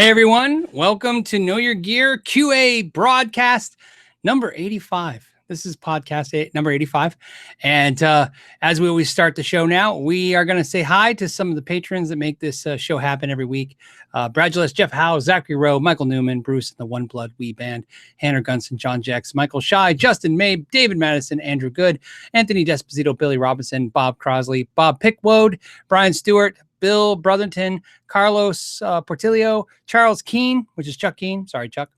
Hey everyone, welcome to Know Your Gear QA broadcast number 85. This is podcast number 85. And as we always start the show now, we are going to say hi to some of the patrons that make this show happen every week. Brad Gillis, Jeff Howe, Zachary Rowe, Michael Newman, Bruce and the One Blood Wee Band, Hannah Gunson, John Jax, Michael Shy, Justin Mabe, David Madison, Andrew Good, Anthony Desposito, Billy Robinson, Bob Crosley, Bob Pickwode, Brian Stewart, Bill Brotherton, Carlos Portillo, Charles Keene, which is Chuck Keene. Sorry, Chuck.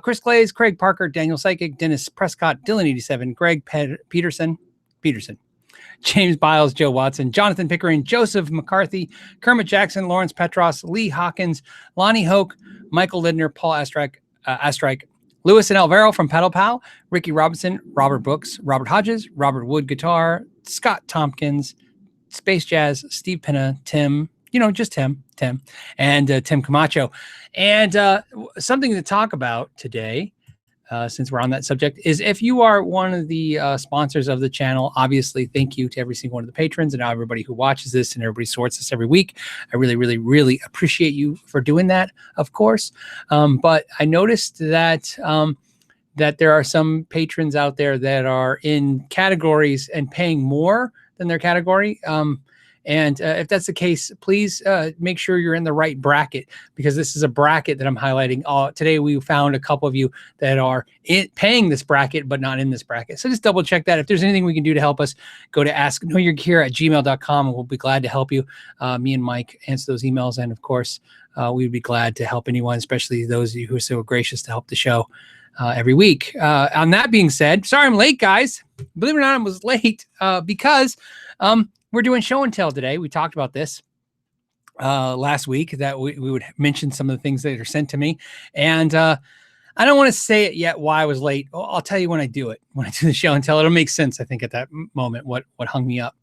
Chris Glaze, Craig Parker, Daniel Psychic, Dennis Prescott, Dylan 87, Greg Peterson, James Biles, Joe Watson, Jonathan Pickering, Joseph McCarthy, Kermit Jackson, Lawrence Petros, Lee Hawkins, Lonnie Hoke, Michael Lindner, Paul Astrike, Lewis and Alvaro from Pedal Pal, Ricky Robinson, Robert Brooks, Robert Hodges, Robert Wood Guitar, Scott Tompkins, Space Jazz, Steve Pinna, Tim, just Tim, and Tim Camacho. And something to talk about today, since we're on that subject, is if you are one of the sponsors of the channel, obviously, thank you to every single one of the patrons and everybody who watches this and everybody sorts this every week. I really, really, really appreciate you for doing that, of course. But I noticed that that there are some patrons out there that are in categories and paying more than their category. And if that's the case, please make sure you're in the right bracket, because this is a bracket that I'm highlighting. Today, we found a couple of you that are paying this bracket, but not in this bracket. So just double check that. If there's anything we can do to help us, go to askknowyourgear@gmail.com, and we'll be glad to help you. Me and Mike answer those emails. And of course, we would be glad to help anyone, especially those of you who are so gracious to help the show every week. On that being said, sorry I'm late, guys. Believe it or not, I was late because we're doing show and tell today. We talked about this last week, that we would mention some of the things that are sent to me. And I don't want to say it yet why I was late. I'll tell you when I do it. When I do the show and tell, it'll make sense, I think, at that moment, what hung me up.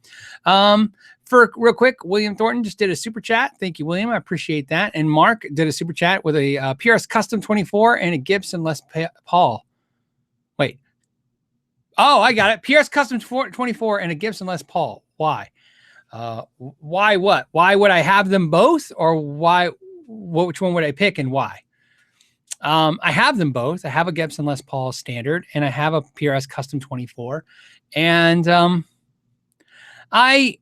For real quick, William Thornton just did a super chat. Thank you, William. I appreciate that. And Mark did a super chat with a PRS Custom 24 and a Gibson Les Paul. Wait. Oh, I got it. PRS Custom 24 and a Gibson Les Paul. Why? Why what? Why would I have them both? Or which one would I pick and why? I have them both. I have a Gibson Les Paul standard and I have a PRS Custom 24. And I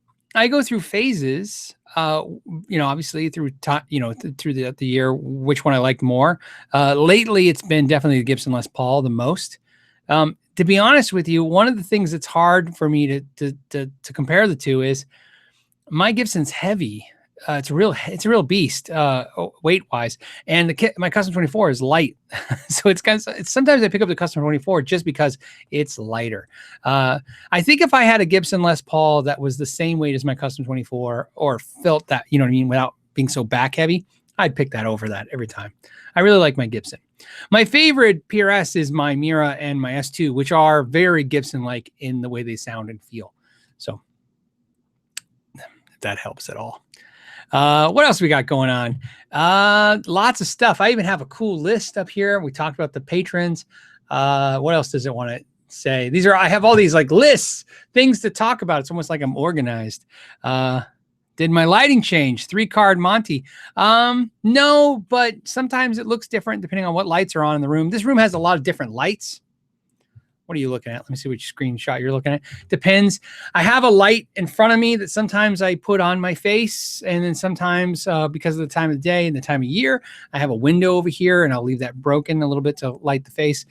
go through phases, obviously through the year, which one I like more. Lately, it's been definitely the Gibson Les Paul the most. To be honest with you, one of the things that's hard for me to compare the two is my Gibson's heavy. It's a real beast, weight wise, and my Custom 24 is light. So it's sometimes I pick up the Custom 24 just because it's lighter. I think if I had a Gibson Les Paul that was the same weight as my Custom 24, or felt that, without being so back heavy, I'd pick that over that every time. I really like my Gibson. My favorite PRS is my Mira and my S2, which are very Gibson-like in the way they sound and feel. So if that helps at all. What else we got going on? Lots of stuff. I even have a cool list up here. We talked about the patrons. What else does it want to say? I have all these like lists, things to talk about. It's almost like I'm organized. Did my lighting change? 3-card Monty. No, but sometimes it looks different depending on what lights are on in the room. This room has a lot of different lights. What are you looking at? Let me see which screenshot you're looking at. Depends. I have a light in front of me that sometimes I put on my face. And then sometimes because of the time of the day and the time of year, I have a window over here and I'll leave that broken a little bit to light the face.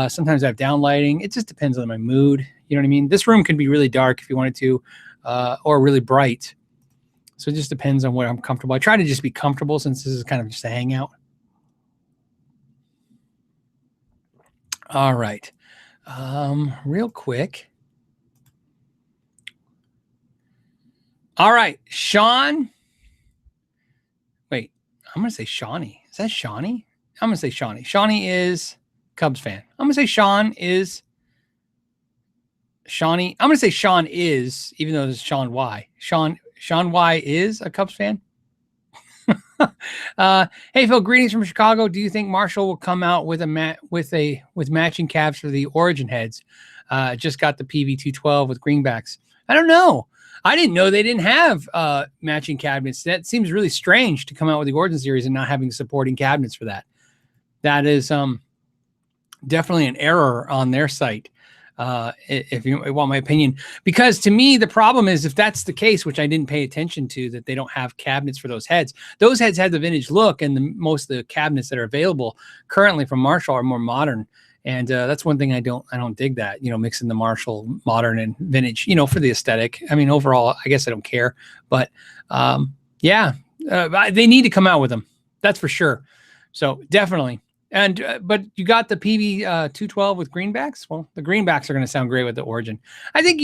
Sometimes I have down lighting. It just depends on my mood. You know what I mean? This room can be really dark if you wanted to, or really bright. So it just depends on what I'm comfortable. I try to just be comfortable since this is kind of just a hangout. All right. Real quick. All right. Sean. Wait, I'm going to say Shawnee. Is that Shawnee? I'm going to say Shawnee. Shawnee is Cubs fan. I'm going to say Sean is Shawnee. I'm going to say Sean is, even though it's Sean Y. Sean Y is a Cubs fan. Hey Phil, greetings from Chicago. Do you think Marshall will come out with matching cabs for the Origin heads? Just got the PV212 with greenbacks. I don't know. I didn't know they didn't have matching cabinets. That seems really strange to come out with the Origin series and not having supporting cabinets for that. That is definitely an error on their site. If you want my opinion, because to me, the problem is if that's the case, which I didn't pay attention to, that they don't have cabinets for those heads. Those heads had the vintage look, and most of the cabinets that are available currently from Marshall are more modern. And that's one thing I don't dig that, mixing the Marshall modern and vintage, for the aesthetic. I mean, overall, I guess I don't care, but yeah, they need to come out with them. That's for sure. So definitely. And but you got the PV 212 with greenbacks. Well, the greenbacks are going to sound great with the Origin. I think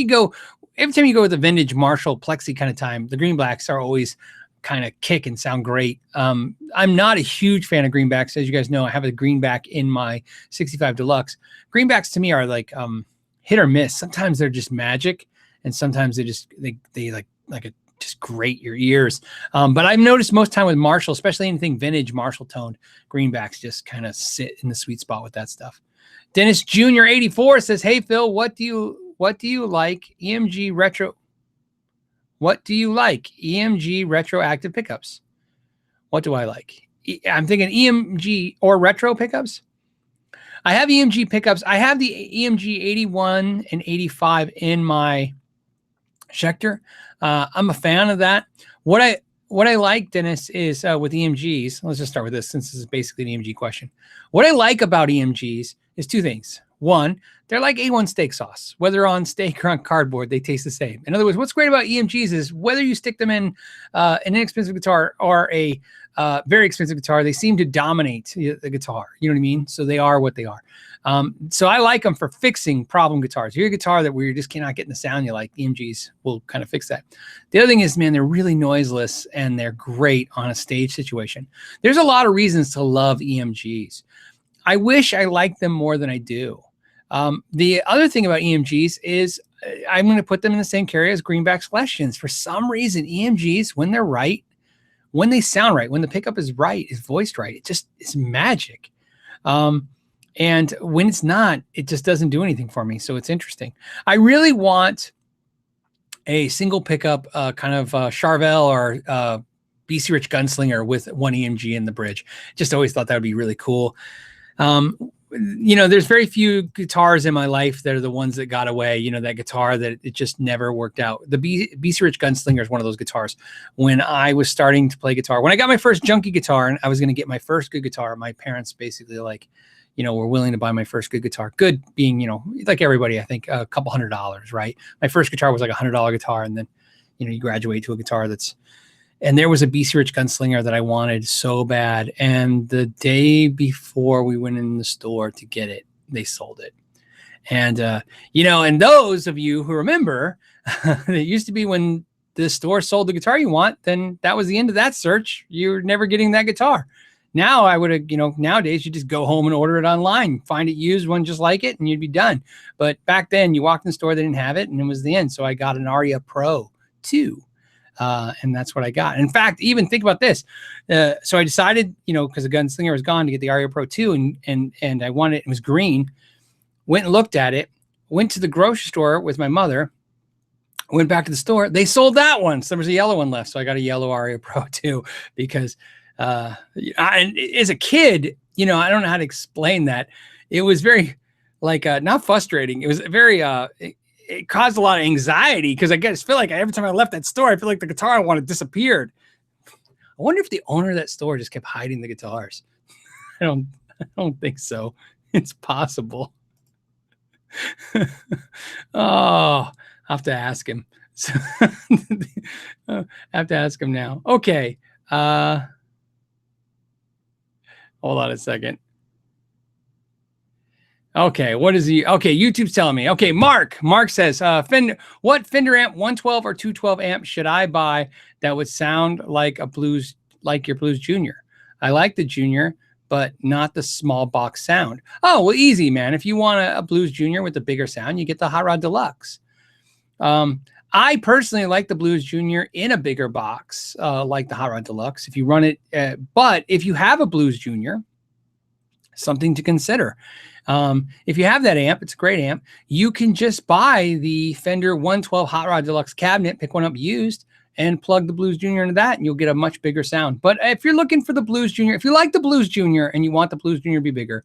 every time you go with the vintage Marshall Plexi kind of time, the greenbacks are always kind of kick and sound great. I'm not a huge fan of greenbacks. As you guys know, I have a greenback in my 65 Deluxe. Greenbacks to me are like hit or miss. Sometimes they're just magic, and sometimes they just grate your ears. But I've noticed most time with Marshall, especially anything vintage Marshall toned, greenbacks just kind of sit in the sweet spot with that stuff. Dennis Jr. 84 says, "Hey Phil, what do you like EMG retro? What do you like EMG retroactive pickups? What do I like? I'm thinking EMG or retro pickups. I have EMG pickups. I have the EMG 81 and 85 in my Schecter. I'm a fan of that. What I like, Dennis, is with EMGs. Let's just start with this, since this is basically an EMG question. What I like about EMGs is two things. One, they're like A1 steak sauce. Whether on steak or on cardboard, they taste the same. In other words, what's great about EMGs is whether you stick them in an inexpensive guitar or a very expensive guitar, they seem to dominate the guitar. You know what I mean? So they are what they are. So I like them for fixing problem guitars. You're a guitar where you just cannot get the sound you like, EMGs will kind of fix that. The other thing is, man, they're really noiseless and they're great on a stage situation. There's a lot of reasons to love EMGs. I wish I liked them more than I do. The other thing about EMGs is I'm going to put them in the same category as greenback Celestians. For some reason, EMGs, when they're right, when they sound right, when the pickup is right, is voiced right, it's magic. And when it's not, it just doesn't do anything for me. So it's interesting. I really want a single pickup, kind of Charvel or BC Rich Gunslinger with one EMG in the bridge. Just always thought that would be really cool. There's very few guitars in my life that are the ones that got away, that guitar that it just never worked out. The BC Rich Gunslinger is one of those guitars. When I was starting to play guitar, when I got my first junky guitar and I was going to get my first good guitar, my parents basically were willing to buy my first good guitar. Good being, like everybody, I think a couple $100, right? My first guitar was like $100 guitar. And then, you graduate to a guitar and there was a BC Rich Gunslinger that I wanted so bad. And the day before we went in the store to get it, they sold it. And, and those of you who remember, it used to be when the store sold the guitar you want, then that was the end of that search. You're never getting that guitar. Now I would have, nowadays you just go home and order it online, find it used one just like it, and you'd be done. But back then you walked in the store, they didn't have it, and it was the end. So I got an Aria Pro 2. And that's what I got. In fact, even think about this. So I decided, because the Gunslinger was gone, to get the Aria Pro 2, and I wanted it. It was green. Went and looked at it. Went to the grocery store with my mother. Went back to the store. They sold that one. So there was a yellow one left. So I got a yellow Aria Pro 2 because and as a kid, I don't know how to explain that. It was very not frustrating. It was very it caused a lot of anxiety because I just feel like every time I left that store, I feel like the guitar I wanted disappeared. I wonder if the owner of that store just kept hiding the guitars. I don't think so. It's possible. Oh, I have to ask him. So, I have to ask him now. Okay. Hold on a second. Okay, what is he? Okay, YouTube's telling me. Okay, Mark says, what Fender amp 112 or 212 amp should I buy that would sound like your Blues Junior? I like the Junior, but not the small box sound. Oh, well, easy, man. If you want a Blues Junior with a bigger sound, you get the Hot Rod Deluxe. I personally like the Blues Junior in a bigger box, like the Hot Rod Deluxe. If you run it, but if you have a Blues Junior, something to consider. If you have that amp, it's a great amp. You can just buy the Fender 112 Hot Rod Deluxe cabinet, pick one up used, and plug the Blues Junior into that, and you'll get a much bigger sound. But if you're looking for the Blues Junior, if you like the Blues Junior and you want the Blues Junior to be bigger,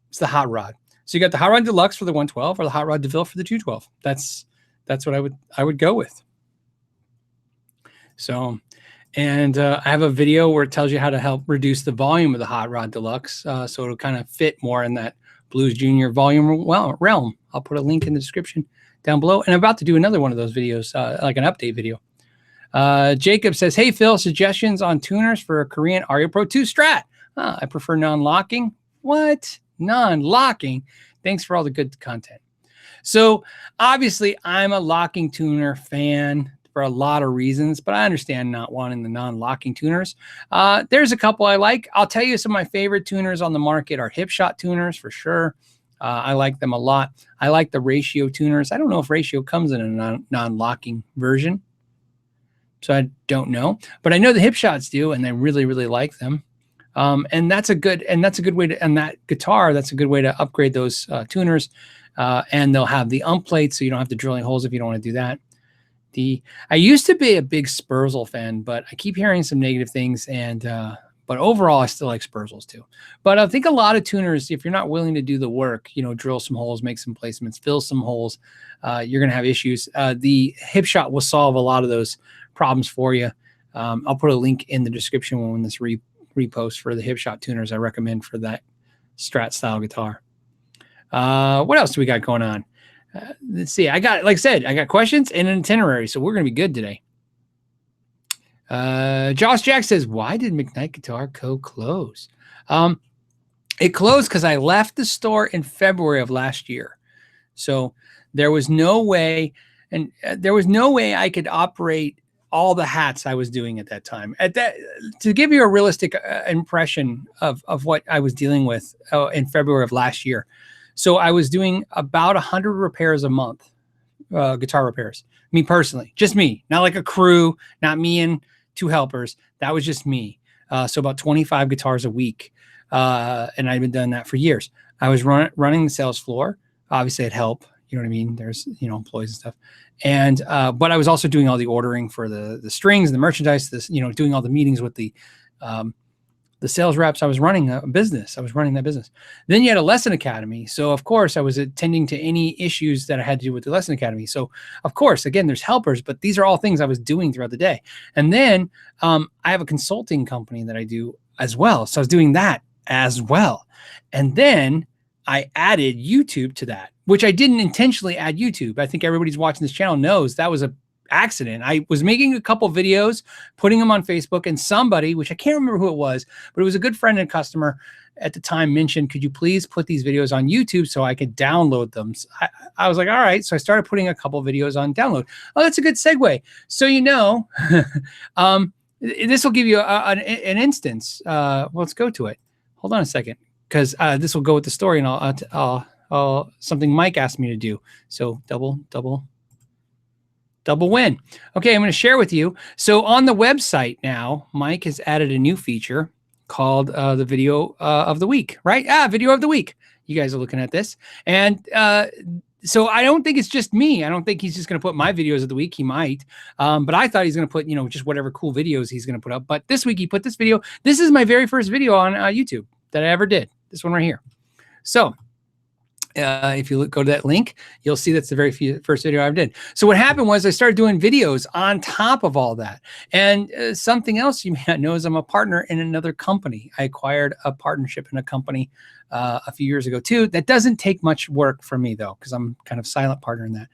it's the Hot Rod. So you got the Hot Rod Deluxe for the 112 or the Hot Rod DeVille for the 212. That's what I would go with. So, and I have a video where it tells you how to help reduce the volume of the Hot Rod Deluxe, so it'll kind of fit more in that Blues Junior volume realm. I'll put a link in the description down below, and I'm about to do another one of those videos, like an update video. Jacob says, hey, Phil, suggestions on tuners for a Korean Aria Pro 2 Strat. I prefer non-locking. What? Non-locking? Thanks for all the good content. So obviously I'm a locking tuner fan for a lot of reasons, but I understand not wanting the non-locking tuners. There's a couple I like. I'll tell you some of my favorite tuners on the market are hip shot tuners for sure. I like them a lot. I like the ratio tuners. I don't know if ratio comes in a non-locking version, so I don't know, but I know the hip shots do, and I really, really like them. And that's a good way to, and that guitar, that's a good way to upgrade those tuners. And they'll have the ump plates, so you don't have to drill any holes if you don't want to do that. I used to be a big Spurzl fan, but I keep hearing some negative things, and but overall I still like Spurzls too. But I think a lot of tuners, if you're not willing to do the work, drill some holes, make some placements, fill some holes, you're gonna have issues. The hip shot will solve a lot of those problems for you. I'll put a link in the description when this repost for the hip shot tuners I recommend for that Strat style guitar. What else do we got going on? Let's see. Like I said, I got questions and an itinerary, so we're going to be good today. Josh Jack says, why did McKnight Guitar Co. close? It closed because I left the store in February of last year. So there was no way, and there was no way I could operate all the hats I was doing at that time. To give you a realistic impression of what I was dealing with in February of last year. So I was doing about 100 repairs a month, guitar repairs. Me personally, just me, not like a crew, not me and two helpers. That was just me. So about 25 guitars a week. And I've been doing that for years. I was running the sales floor. Obviously, I'd help. You know what I mean? There's, employees and stuff. And, but I was also doing all the ordering for the strings, the merchandise, doing all the meetings with the sales reps. I was running a business. I was running that business. Then you had a lesson academy. So of course I was attending to any issues that I had to do with the lesson academy. So of course, again, there's helpers, but these are all things I was doing throughout the day. And then I have a consulting company that I do as well. So I was doing that as well. And then I added YouTube to that, which I didn't intentionally add YouTube. I think everybody's watching this channel knows that was a accident. I was making a couple videos, putting them on Facebook, and somebody, which I can't remember who it was, but it was a good friend and customer at the time, mentioned, could you please put these videos on YouTube so I could download them? So I was like, all right. So I started putting a couple videos on download. Oh, that's a good segue. So, this will give you an instance. Let's go to it. Hold on a second, because this will go with the story, and I'll something Mike asked me to do. So double win. Okay, I'm going to share with you. So on the website now, Mike has added a new feature called the video of the week, right? Video of the week. You guys are looking at this. And so I don't think it's just me. I don't think he's just going to put my videos of the week. He might. But I thought he's going to put, just whatever cool videos he's going to put up. But this week he put this video. This is my very first video on YouTube that I ever did. This one right here. So if you go to that link, you'll see that's the very first video I ever did. So what happened was I started doing videos on top of all that. And something else you may not know is I'm a partner in another company. I acquired a partnership in a company a few years ago too. That doesn't take much work for me though, because I'm kind of silent partner in that.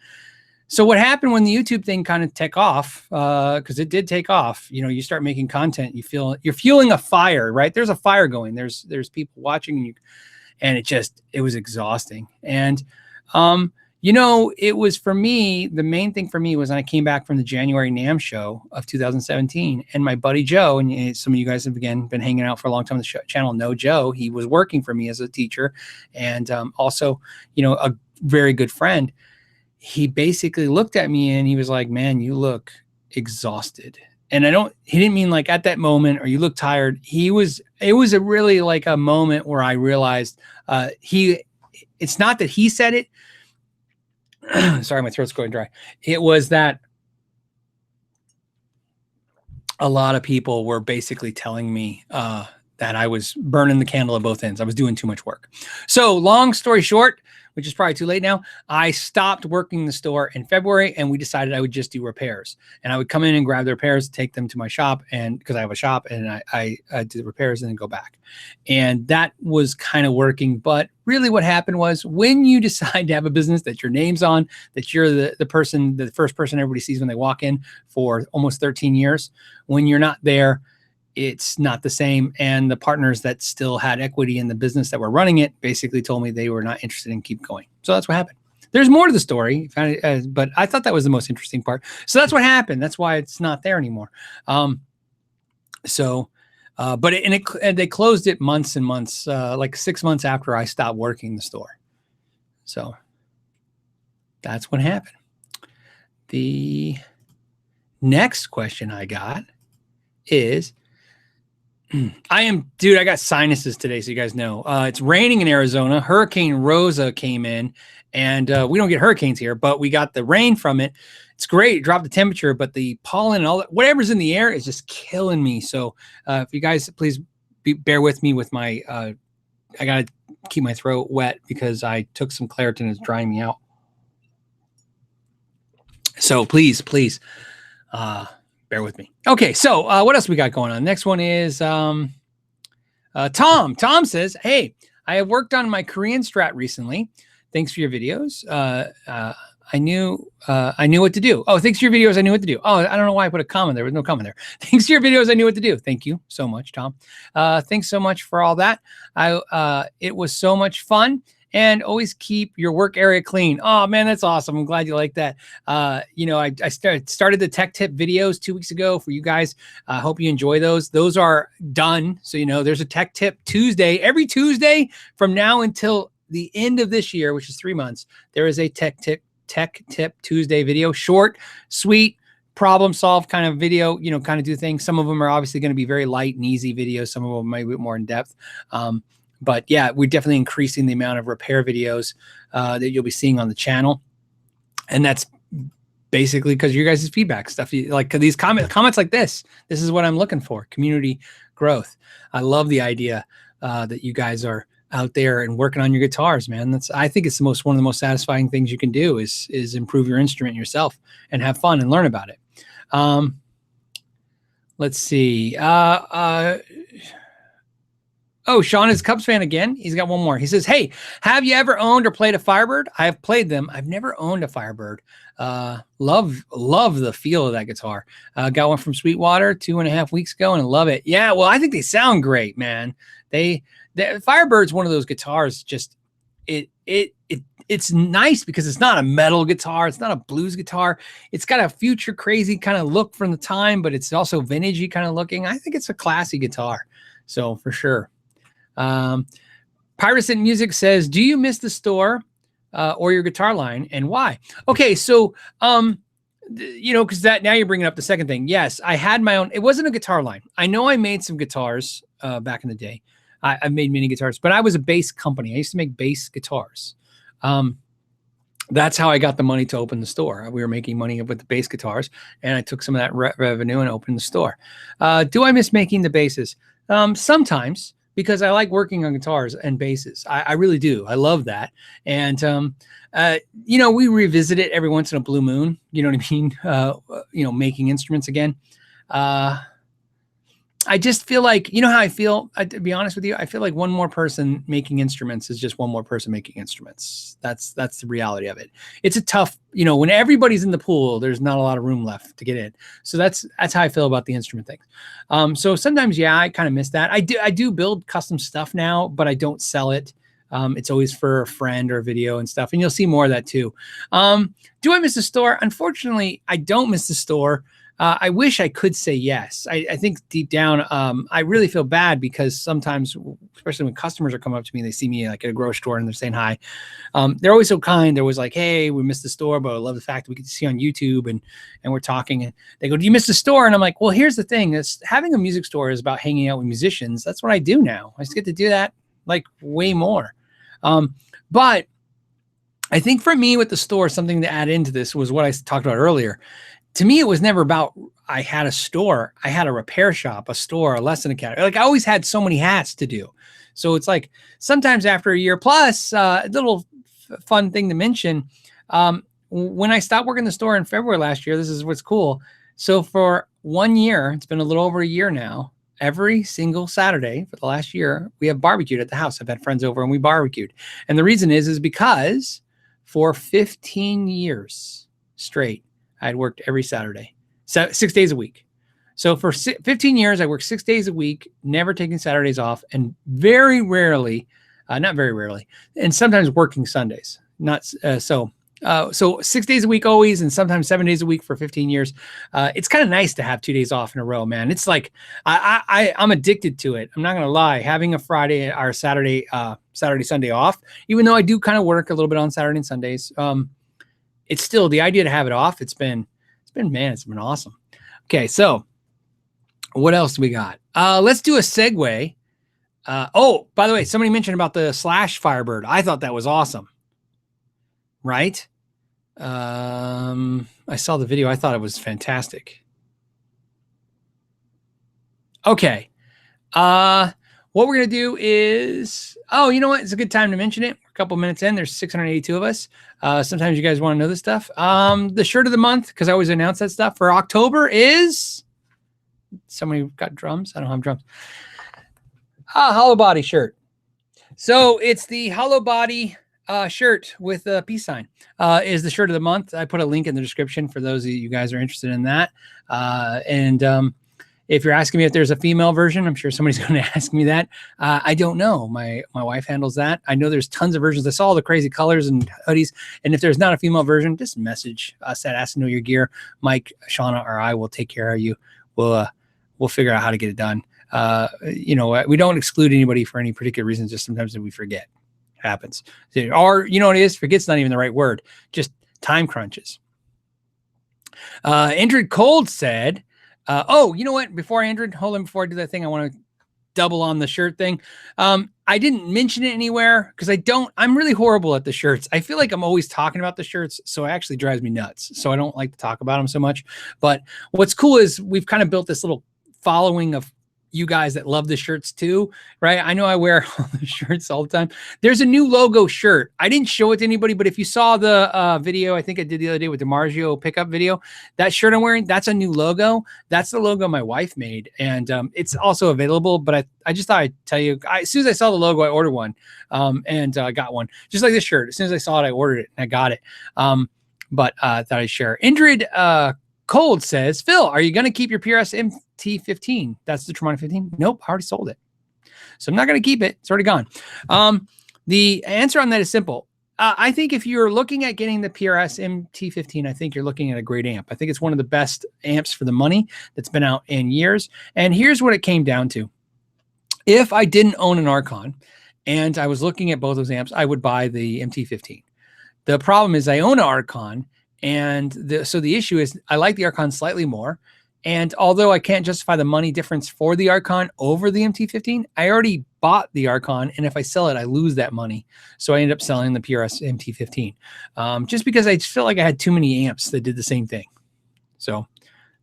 So what happened when the YouTube thing kind of took off, because it did take off, you start making content, you're fueling a fire, right? There's a fire going, there's people watching, and it was exhausting. And, it was, for me, the main thing for me was when I came back from the January NAMM show of 2017, and my buddy Joe, and some of you guys have, again, been hanging out for a long time on the channel, know Joe. He was working for me as a teacher, and also, a very good friend. He basically looked at me and he was like, man, you look exhausted. and he didn't mean like at that moment or you look tired. It was a really like a moment where I realized it's not that he said it. Sorry, my throat's going dry. It was that a lot of people were basically telling me that I was burning the candle at both ends. I was doing too much work. So long story short, which is probably too late now, I stopped working the store in February, and we decided I would just do repairs. And I would come in and grab the repairs, take them to my shop, and because I have a shop, and I do the repairs and then go back. And that was kind of working. But really what happened was when you decide to have a business that your name's on, that you're the person, the first person everybody sees when they walk in for almost 13 years, when you're not there, it's not the same. And the partners that still had equity in the business that were running it basically told me they were not interested in keep going. So that's what happened. There's more to the story, but I thought that was the most interesting part. So that's what happened. That's why it's not there anymore. But they closed it months and months, like 6 months after I stopped working the store. So that's what happened. The next question I got is, I got sinuses today, so you guys know. It's raining in Arizona. Hurricane Rosa came in, and we don't get hurricanes here, but we got the rain from it. It's great. It dropped the temperature, but the pollen and all that, whatever's in the air is just killing me. So if you guys please bear with me with my, I got to keep my throat wet because I took some Claritin. It's drying me out. So please, bear with me. Okay, so what else we got going on? Next one is Tom. Tom says, hey, I have worked on my Korean Strat recently. Thanks for your videos. I knew what to do. Oh, thanks for your videos. I knew what to do. Oh, I don't know why I put a comment there. There was no comment there. Thanks for your videos. I knew what to do. Thank you so much, Tom. Thanks so mumuch for all that. It was so much fun. And always keep your work area clean. Oh man, that's awesome. I'm glad you like that. I started the tech tip videos 2 weeks ago for you guys. I hope you enjoy those. Those are done. So, there's a tech tip Tuesday. Every Tuesday from now until the end of this year, which is 3 months, there is a tech tip Tuesday video. Short, sweet, problem solve kind of video, kind of do things. Some of them are obviously going to be very light and easy videos. Some of them might be more in depth. But yeah, we're definitely increasing the amount of repair videos that you'll be seeing on the channel. And that's basically because your guys' feedback stuff, like these comments like this is what I'm looking for, community growth. I love the idea that you guys are out there and working on your guitars, man. I think it's one of the most satisfying things you can do is improve your instrument yourself and have fun and learn about it. Let's see. Oh, Sean is a Cubs fan again. He's got one more. He says, hey, have you ever owned or played a Firebird? I have played them. I've never owned a Firebird. Love the feel of that guitar. Got one from Sweetwater 2.5 weeks ago and I love it. Yeah, well, I think they sound great, man. The Firebird's one of those guitars, just it's nice because it's not a metal guitar. It's not a blues guitar. It's got a future crazy kind of look from the time, but it's also vintagey kind of looking. I think it's a classy guitar. So for sure. PRS and Music says, do you miss the store or your guitar line and why? Okay, so because that now you're bringing up the second thing. Yes, I had my own. It wasn't a guitar line. I know I made some guitars back in the day. I've made many guitars, but I was a bass company. I used to make bass guitars. That's how I got the money to open the store. We were making money with the bass guitars, and I took some of that revenue and opened the store. Do I miss making the basses? Sometimes, because I like working on guitars and basses. I really do. I love that. And, we revisit it every once in a blue moon. You know what I mean? Making instruments again. I just feel like, how I feel, to be honest with you, I feel like one more person making instruments is just one more person making instruments. That's the reality of it. It's a tough, when everybody's in the pool, there's not a lot of room left to get in. So that's how I feel about the instrument thing. So sometimes, yeah, I kind of miss that. I do build custom stuff now, but I don't sell it. It's always for a friend or a video and stuff. And you'll see more of that too. Do I miss the store? Unfortunately, I don't miss the store. I wish I could say yes. I think deep down, I really feel bad because sometimes, especially when customers are coming up to me, they see me like at a grocery store and they're saying hi. They're always so kind. They're always like, hey, we missed the store, but I love the fact that we can see on YouTube and we're talking. And they go, do you miss the store? And I'm like, well, here's the thing. Having a music store is about hanging out with musicians. That's what I do now. I just get to do that like way more. But I think for me with the store, something to add into this was what I talked about earlier. To me, it was never about I had a store. I had a repair shop, a store, a lesson academy. Like I always had so many hats to do. So it's like sometimes after a year plus, a little fun thing to mention. When I stopped working the store in February last year, this is what's cool. So for 1 year, it's been a little over a year now, every single Saturday for the last year, we have barbecued at the house. I've had friends over and we barbecued. And the reason is because for 15 years straight, I'd worked every Saturday, 6 days a week. So for 15 years, I worked 6 days a week, never taking Saturdays off, and very rarely, not very rarely, and sometimes working Sundays. So 6 days a week always, and sometimes 7 days a week for 15 years. It's kind of nice to have 2 days off in a row, man. It's like I'm addicted to it. I'm not gonna lie. Having a Friday or Saturday, Sunday off, even though I do kind of work a little bit on Saturday and Sundays. It's still the idea to have it off. It's been awesome. Okay. So what else do we got? Let's do a segue. Oh, by the way, somebody mentioned about the Slash Firebird. I thought that was awesome. Right. I saw the video. I thought it was fantastic. Okay. What we're going to do is, oh, you know what? It's a good time to mention it. We're a couple minutes in. There's 682 of us. Sometimes you guys want to know this stuff. The shirt of the month, because I always announce that stuff for October is, somebody got drums? I don't have drums. Hollow body shirt. So it's the hollow body shirt with a peace sign is the shirt of the month. I put a link in the description for those of you guys are interested in that. If you're asking me if there's a female version, I'm sure somebody's going to ask me that. I don't know. My wife handles that. I know there's tons of versions. I saw all the crazy colors and hoodies. And if there's not a female version, just message us at askknowyourgear. Mike, Shauna, or I will take care of you. We'll figure out how to get it done. We don't exclude anybody for any particular reason. Just sometimes we forget. It happens. Or you know what it is? Forget's not even the right word. Just time crunches. Indrid Cold said, oh, you know what? Before I do that thing, I want to double on the shirt thing. I didn't mention it anywhere because I'm really horrible at the shirts. I feel like I'm always talking about the shirts, so it actually drives me nuts. So I don't like to talk about them so much. But what's cool is we've kind of built this little following of you guys that love the shirts too, right? I know I wear all the shirts all the time. There's a new logo shirt. I didn't show it to anybody, but if you saw the video, I think I did the other day with the DiMarzio pickup video, that shirt I'm wearing, that's a new logo. That's the logo my wife made. And it's also available, but I just thought I'd tell you, as soon as I saw the logo, I ordered one and I got one. Just like this shirt. As soon as I saw it, I ordered it and I got it. But I thought I'd share. Indrid Cold says, Phil, are you going to keep your PRS MT15? That's the Tremonti 15. Nope, I already sold it. So I'm not going to keep it. It's already gone. The answer on that is simple. I think if you're looking at getting the PRS MT15, I think you're looking at a great amp. I think it's one of the best amps for the money that's been out in years. And here's what it came down to. If I didn't own an Archon and I was looking at both those amps, I would buy the MT15. The problem is I own an Archon. And so the issue is I like the Archon slightly more. And although I can't justify the money difference for the Archon over the MT15, I already bought the Archon. And if I sell it, I lose that money. So I ended up selling the PRS MT15 just because I just felt like I had too many amps that did the same thing. So,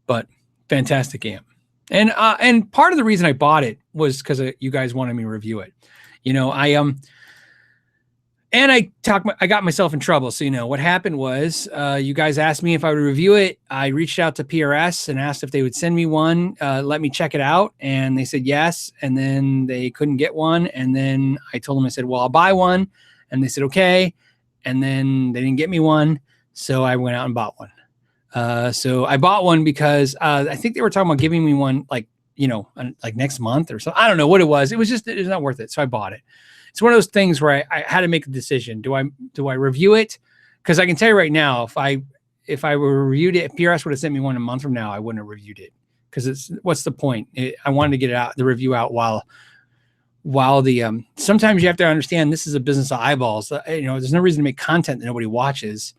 but fantastic amp. And part of the reason I bought it was because you guys wanted me to review it. You know, and I got myself in trouble. So, you know, what happened was you guys asked me if I would review it. I reached out to PRS and asked if they would send me one, let me check it out. And they said yes. And then they couldn't get one. And then I told them, I said, well, I'll buy one. And they said, okay. And then they didn't get me one. So I went out and bought one. So I bought one because I think they were talking about giving me one like next month or something. I don't know what it was. It was not worth it. So I bought it. It's one of those things where I had to make a decision. Do I review it? Because I can tell you right now, if I were reviewed it, if PRS would have sent me one a month from now, I wouldn't have reviewed it, because what's the point? I wanted to get it out, the review out while the sometimes you have to understand this is a business of eyeballs. There's no reason to make content that nobody watches.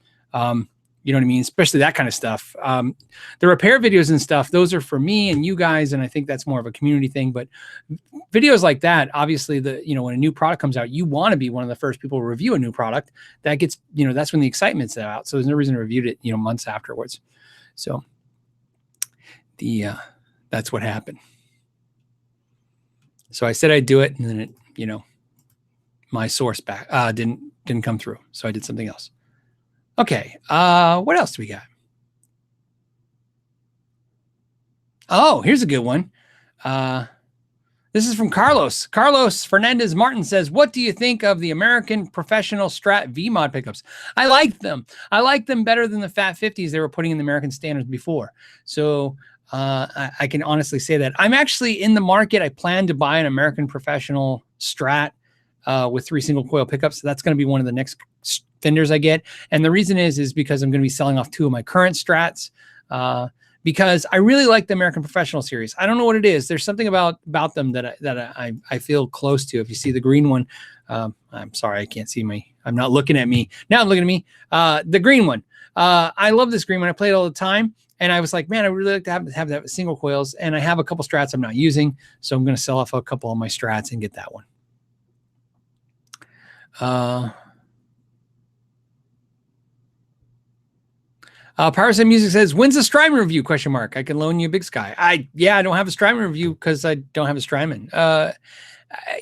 You know what I mean? Especially that kind of stuff. The repair videos and stuff, those are for me and you guys, and I think that's more of a community thing. But videos like that, obviously, when a new product comes out, you want to be one of the first people to review a new product. That gets, that's when the excitement's out. So there's no reason to review it, months afterwards. So that's what happened. So I said I'd do it, and then it, my source back didn't come through. So I did something else. Okay. What else do we got? Oh, here's a good one. This is from Carlos. Carlos Fernandez Martin says, what do you think of the American Professional Strat V mod pickups? I like them. I like them better than the Fat 50s they were putting in the American standards before. So I can honestly say that. I'm actually in the market. I plan to buy an American Professional Strat with 3 single coil pickups. So that's going to be one of the next Fenders I get. And the reason is because I'm going to be selling off 2 of my current Strats because I really like the American Professional series. I don't know what it is. There's something about them that I feel close to. If you see the green one, I'm sorry, I can't see I'm not looking at me. Now I'm looking at me. The green one. I love this green one. I play it all the time. And I was like, man, I really like to have that with single coils. And I have a couple Strats I'm not using. So I'm going to sell off a couple of my Strats and get that one. PRS and Music says, when's the Strymon review? ? I can loan you a Big Sky. I don't have a Strymon review because I don't have a Strymon.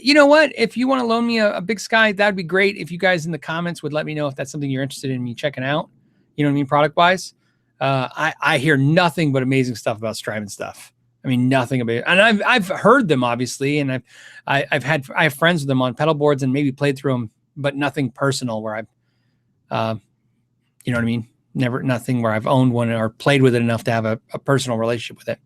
You know what? If you want to loan me a Big Sky, that'd be great. If you guys in the comments would let me know if that's something you're interested in me checking out. You know what I mean? Product wise. I hear nothing but amazing stuff about Strymon stuff. I mean, nothing about it. And I've heard them obviously. And I have friends with them on pedal boards and maybe played through them, but nothing personal where I've, you know what I mean? Nothing where I've owned one or played with it enough to have a personal relationship with it.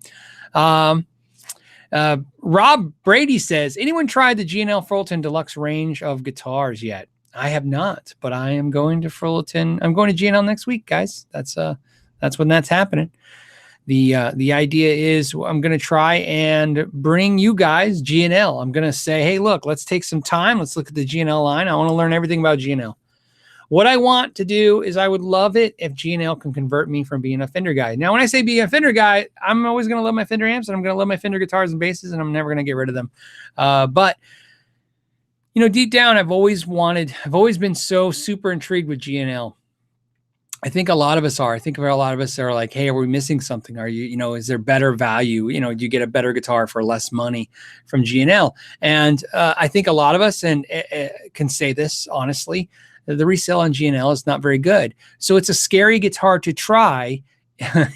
Rob Brady says, anyone tried the G&L Fullerton Deluxe range of guitars yet? I have not, but I am going to Fullerton. I'm going to G&L next week, guys. That's when that's happening. The idea is I'm going to try and bring you guys G&L. I'm going to say, hey, look, let's take some time. Let's look at the G&L line. I want to learn everything about G&L. What I want to do is I would love it if G&L can convert me from being a Fender guy. Now, when I say be a Fender guy, I'm always going to love my Fender amps and I'm going to love my Fender guitars and basses and I'm never going to get rid of them. But, deep down, I've always been so super intrigued with G&L. I think a lot of us are. I think a lot of us are like, hey, are we missing something? Are you, is there better value? Do you get a better guitar for less money from G&L? And I think a lot of us can say this honestly, the resale on G&L is not very good. So it's a scary guitar to try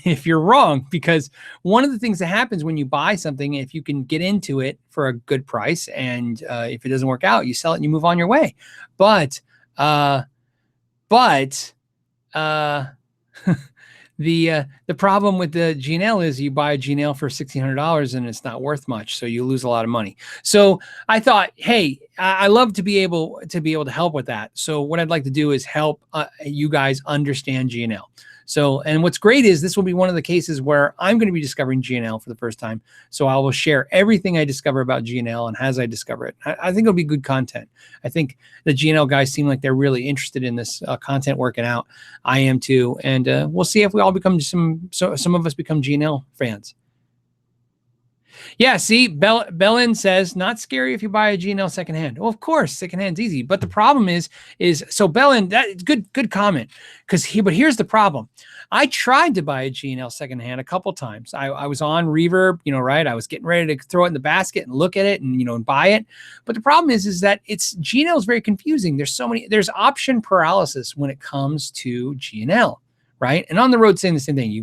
if you're wrong, because one of the things that happens when you buy something, if you can get into it for a good price and if it doesn't work out, you sell it and you move on your way. But the problem with the G&L is you buy a G&L for $1,600 and it's not worth much, so you lose a lot of money. So I thought, hey, I love to be able to help with that. So what I'd like to do is help you guys understand G&L. So, and what's great is this will be one of the cases where I'm going to be discovering G&L for the first time. So I will share everything I discover about G&L and as I discover it. I think it'll be good content. I think the G&L guys seem like they're really interested in this content working out. I am too. And we'll see if we all become some of us become G&L fans. Yeah, see, Bellin says, not scary if you buy a G&L secondhand. Well, of course, secondhand's easy. But the problem is so Bellin, that's good comment. But here's the problem. I tried to buy a G&L secondhand a couple times. I was on Reverb, right? I was getting ready to throw it in the basket and look at it and, and buy it. But the problem is that G&L is very confusing. There's option paralysis when it comes to G&L. Right. And on the road, saying the same thing. You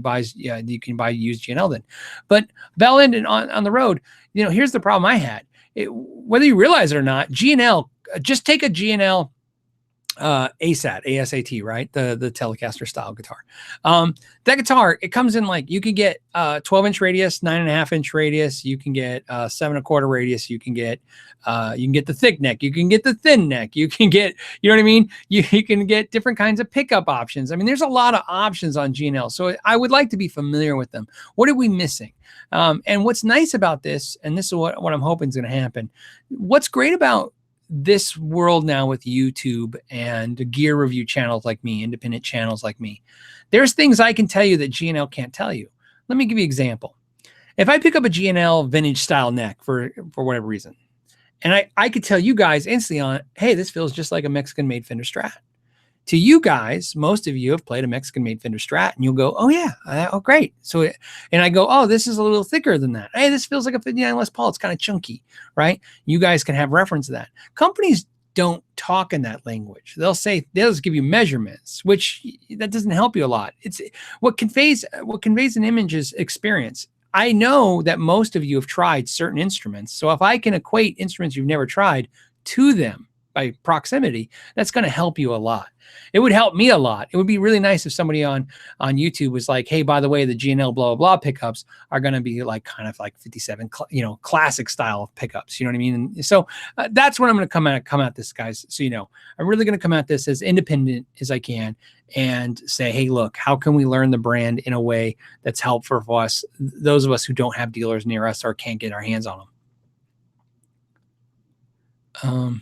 can buy used G&L then. But Bellend and on the road, here's the problem I had. Whether you realize it or not, G&L, just take a G&L ASAT, right? The Telecaster style guitar. That guitar, it comes in like, you can get 12-inch radius, 9.5-inch radius, you can get 7.25 radius, you can get the thick neck, you can get the thin neck, you can get, you know what I mean? You can get different kinds of pickup options. I mean, there's a lot of options on G&L. So I would like to be familiar with them. What are we missing? And what's nice about this, and this is what I'm hoping is going to happen. What's great about this world now with YouTube and gear review channels like me, independent channels like me, there's things I can tell you that G&L can't tell you. Let me give you an example. If I pick up a G&L vintage style neck for whatever reason, and I could tell you guys instantly on, hey, this feels just like a Mexican made Fender Strat. To you guys, most of you have played a Mexican made Fender Strat, and you'll go, oh yeah, oh great. So, and I go, oh, this is a little thicker than that. Hey, this feels like a 59 Les Paul. It's kind of chunky, right? You guys can have reference to that. Companies don't talk in that language. They'll just give you measurements, which that doesn't help you a lot. It's what conveys an image is experience. I know that most of you have tried certain instruments. So if I can equate instruments you've never tried to them by proximity, that's going to help you a lot. It would help me a lot. It would be really nice if somebody on YouTube was like, hey, by the way, the G&L blah, blah, blah pickups are going to be like kind of like 57, classic style pickups. You know what I mean? And so that's what I'm going to come at this, guys. So, I'm really going to come at this as independent as I can and say, hey, look, how can we learn the brand in a way that's helpful for us, those of us who don't have dealers near us or can't get our hands on them.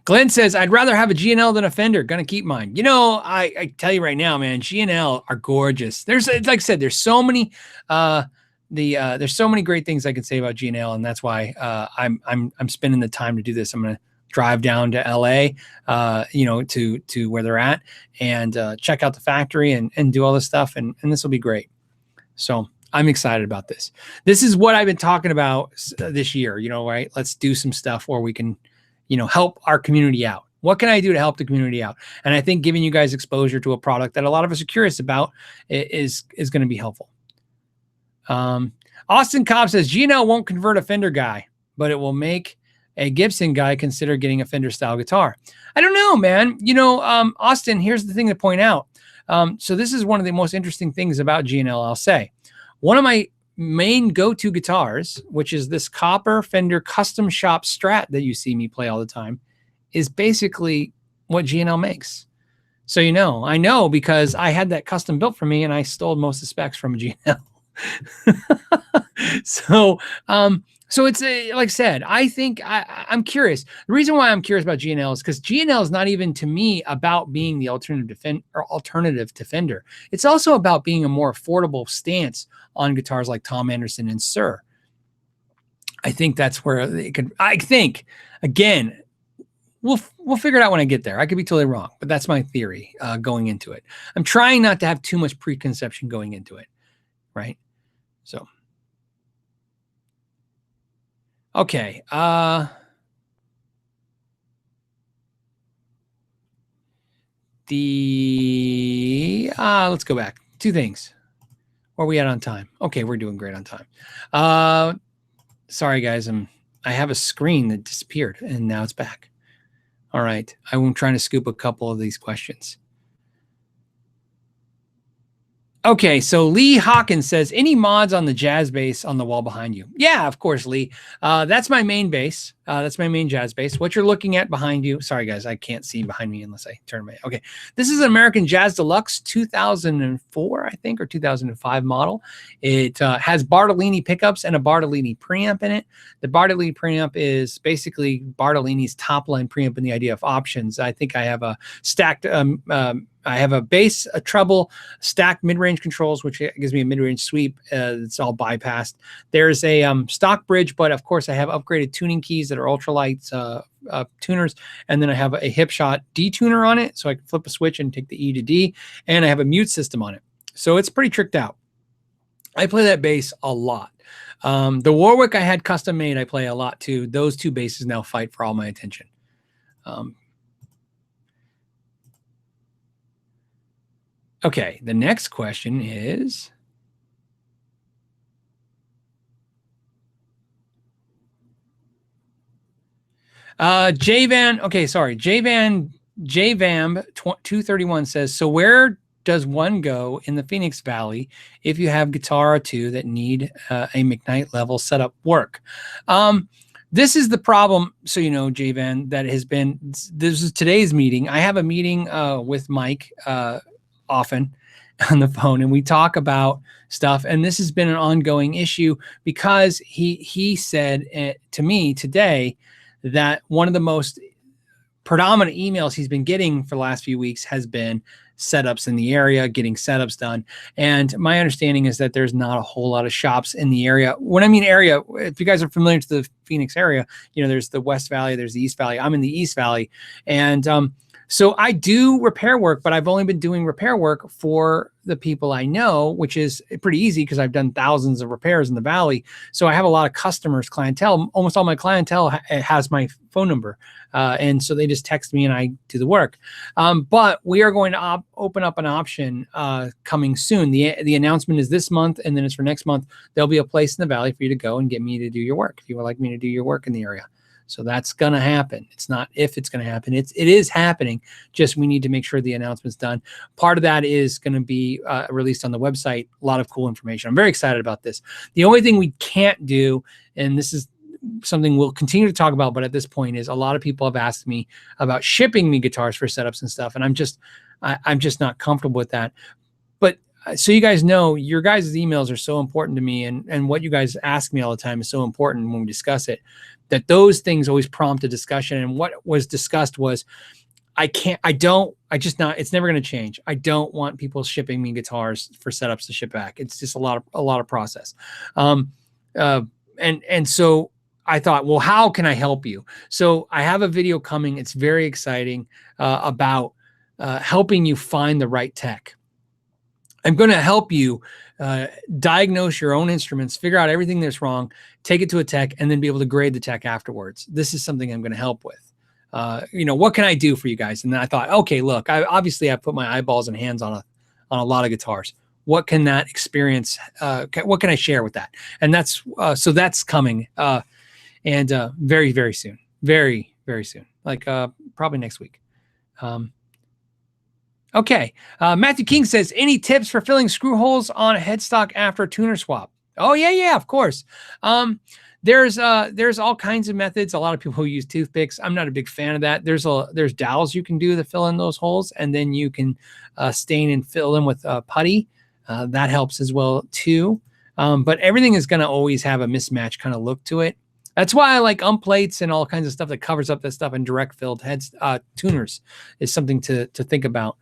Glenn says, I'd rather have a G&L than a Fender. Gonna keep mine. I tell you right now, man, G&L are gorgeous. There's, like I said, there's so many there's so many great things I can say about G&L, and that's why I'm spending the time to do this. I'm gonna drive down to LA, to where they're at, and check out the factory and do all this stuff, and this will be great. So I'm excited about this. This is what I've been talking about this year, right? Let's do some stuff where we can help our community out. What can I do to help the community out? And I think giving you guys exposure to a product that a lot of us are curious about is going to be helpful. Austin Cobb says, G&L won't convert a Fender guy, but it will make a Gibson guy consider getting a Fender style guitar. I don't know, man. Austin, here's the thing to point out. So this is one of the most interesting things about G&L, I'll say. One of my main go-to guitars, which is this copper Fender custom shop Strat that you see me play all the time, is basically what G&L makes. So I know because I had that custom built for me and I stole most of the specs from G&L. So it's like I said, I think I'm curious. The reason why I'm curious about G&L is because G&L is not even to me about being the alternative to Fender. It's also about being a more affordable stance on guitars like Tom Anderson and Sir. I think that's where it could. I think again, we'll figure it out when I get there. I could be totally wrong, but that's my theory going into it. I'm trying not to have too much preconception going into it, right? So. Okay. Let's go back. Two things. Where are we at on time? Okay, we're doing great on time. Sorry, guys. I have a screen that disappeared, and now it's back. All right. I'm trying to scoop a couple of these questions. Okay, so Lee Hawkins says, any mods on the jazz bass on the wall behind you? Yeah, of course, Lee. That's my main bass. That's my main jazz bass. What you're looking at behind you, sorry guys, I can't see behind me unless I turn my, okay. This is an American Jazz Deluxe 2004, I think, or 2005 model. It has Bartolini pickups and a Bartolini preamp in it. The Bartolini preamp is basically Bartolini's top line preamp in the idea of options. I think I have a stacked, I have a bass, a treble, stacked mid-range controls, which gives me a mid-range sweep. It's all bypassed. There's a stock bridge, but of course I have upgraded tuning keys that are ultralight tuners. And then I have a Hipshot detuner on it. So I can flip a switch and take the E to D. And I have a mute system on it. So it's pretty tricked out. I play that bass a lot. The Warwick I had custom made, I play a lot too. Those two basses now fight for all my attention. Okay, the next question is, Jvan. Okay, sorry. Jvam 231 says, so where does one go in the Phoenix Valley if you have guitar or two that need a McKnight level setup work? This is the problem. So, you know, Jvan, that has been, this is today's meeting. I have a meeting with Mike often on the phone, and we talk about stuff. And this has been an ongoing issue because he said to me today that one of the most predominant emails he's been getting for the last few weeks has been setups in the area, getting setups done. And my understanding is that there's not a whole lot of shops in the area. When I mean area, if you guys are familiar to the Phoenix area, you know, there's the West Valley, there's the East Valley. I'm in the East Valley. And so I do repair work, but I've only been doing repair work for the people I know, which is pretty easy because I've done thousands of repairs in the Valley. So I have a lot of customers, clientele. Almost all my clientele has my phone number. And so they just text me and I do the work. But we are going to open up an option coming soon. The announcement is this month, and then it's for next month. There'll be a place in the Valley for you to go and get me to do your work if you would like me to do your work in the area. So that's going to happen. It's not if it's going to happen. It is happening. Just we need to make sure the announcement's done. Part of that is going to be released on the website. A lot of cool information. I'm very excited about this. The only thing we can't do, and this is something we'll continue to talk about, but at this point is a lot of people have asked me about shipping me guitars for setups and stuff. And I'm just not comfortable with that. But so you guys know, your guys' emails are so important to me, and what you guys ask me all the time is so important when we discuss it, that those things always prompt a discussion. And what was discussed was, it's never going to change. I don't want people shipping me guitars for setups to ship back. It's just a lot of process. And so I thought, well, how can I help you? So I have a video coming. It's very exciting about helping you find the right tech. I'm going to help you diagnose your own instruments, figure out everything that's wrong, take it to a tech, and then be able to grade the tech afterwards. This is something I'm going to help with. You know, what can I do for you guys? And then I thought, okay, look, I've put my eyeballs and hands on a lot of guitars. What can that experience? What can I share with that? And that's so that's coming, and very, very soon, very, very soon, like probably next week. Okay. Matthew King says, any tips for filling screw holes on a headstock after a tuner swap? Oh, yeah, of course. There's all kinds of methods. A lot of people who use toothpicks. I'm not a big fan of that. There's dowels you can do to fill in those holes, and then you can stain and fill them with putty. That helps as well too. But everything is going to always have a mismatch kind of look to it. That's why I like plates and all kinds of stuff that covers up that stuff, and direct filled heads, tuners is something to think about.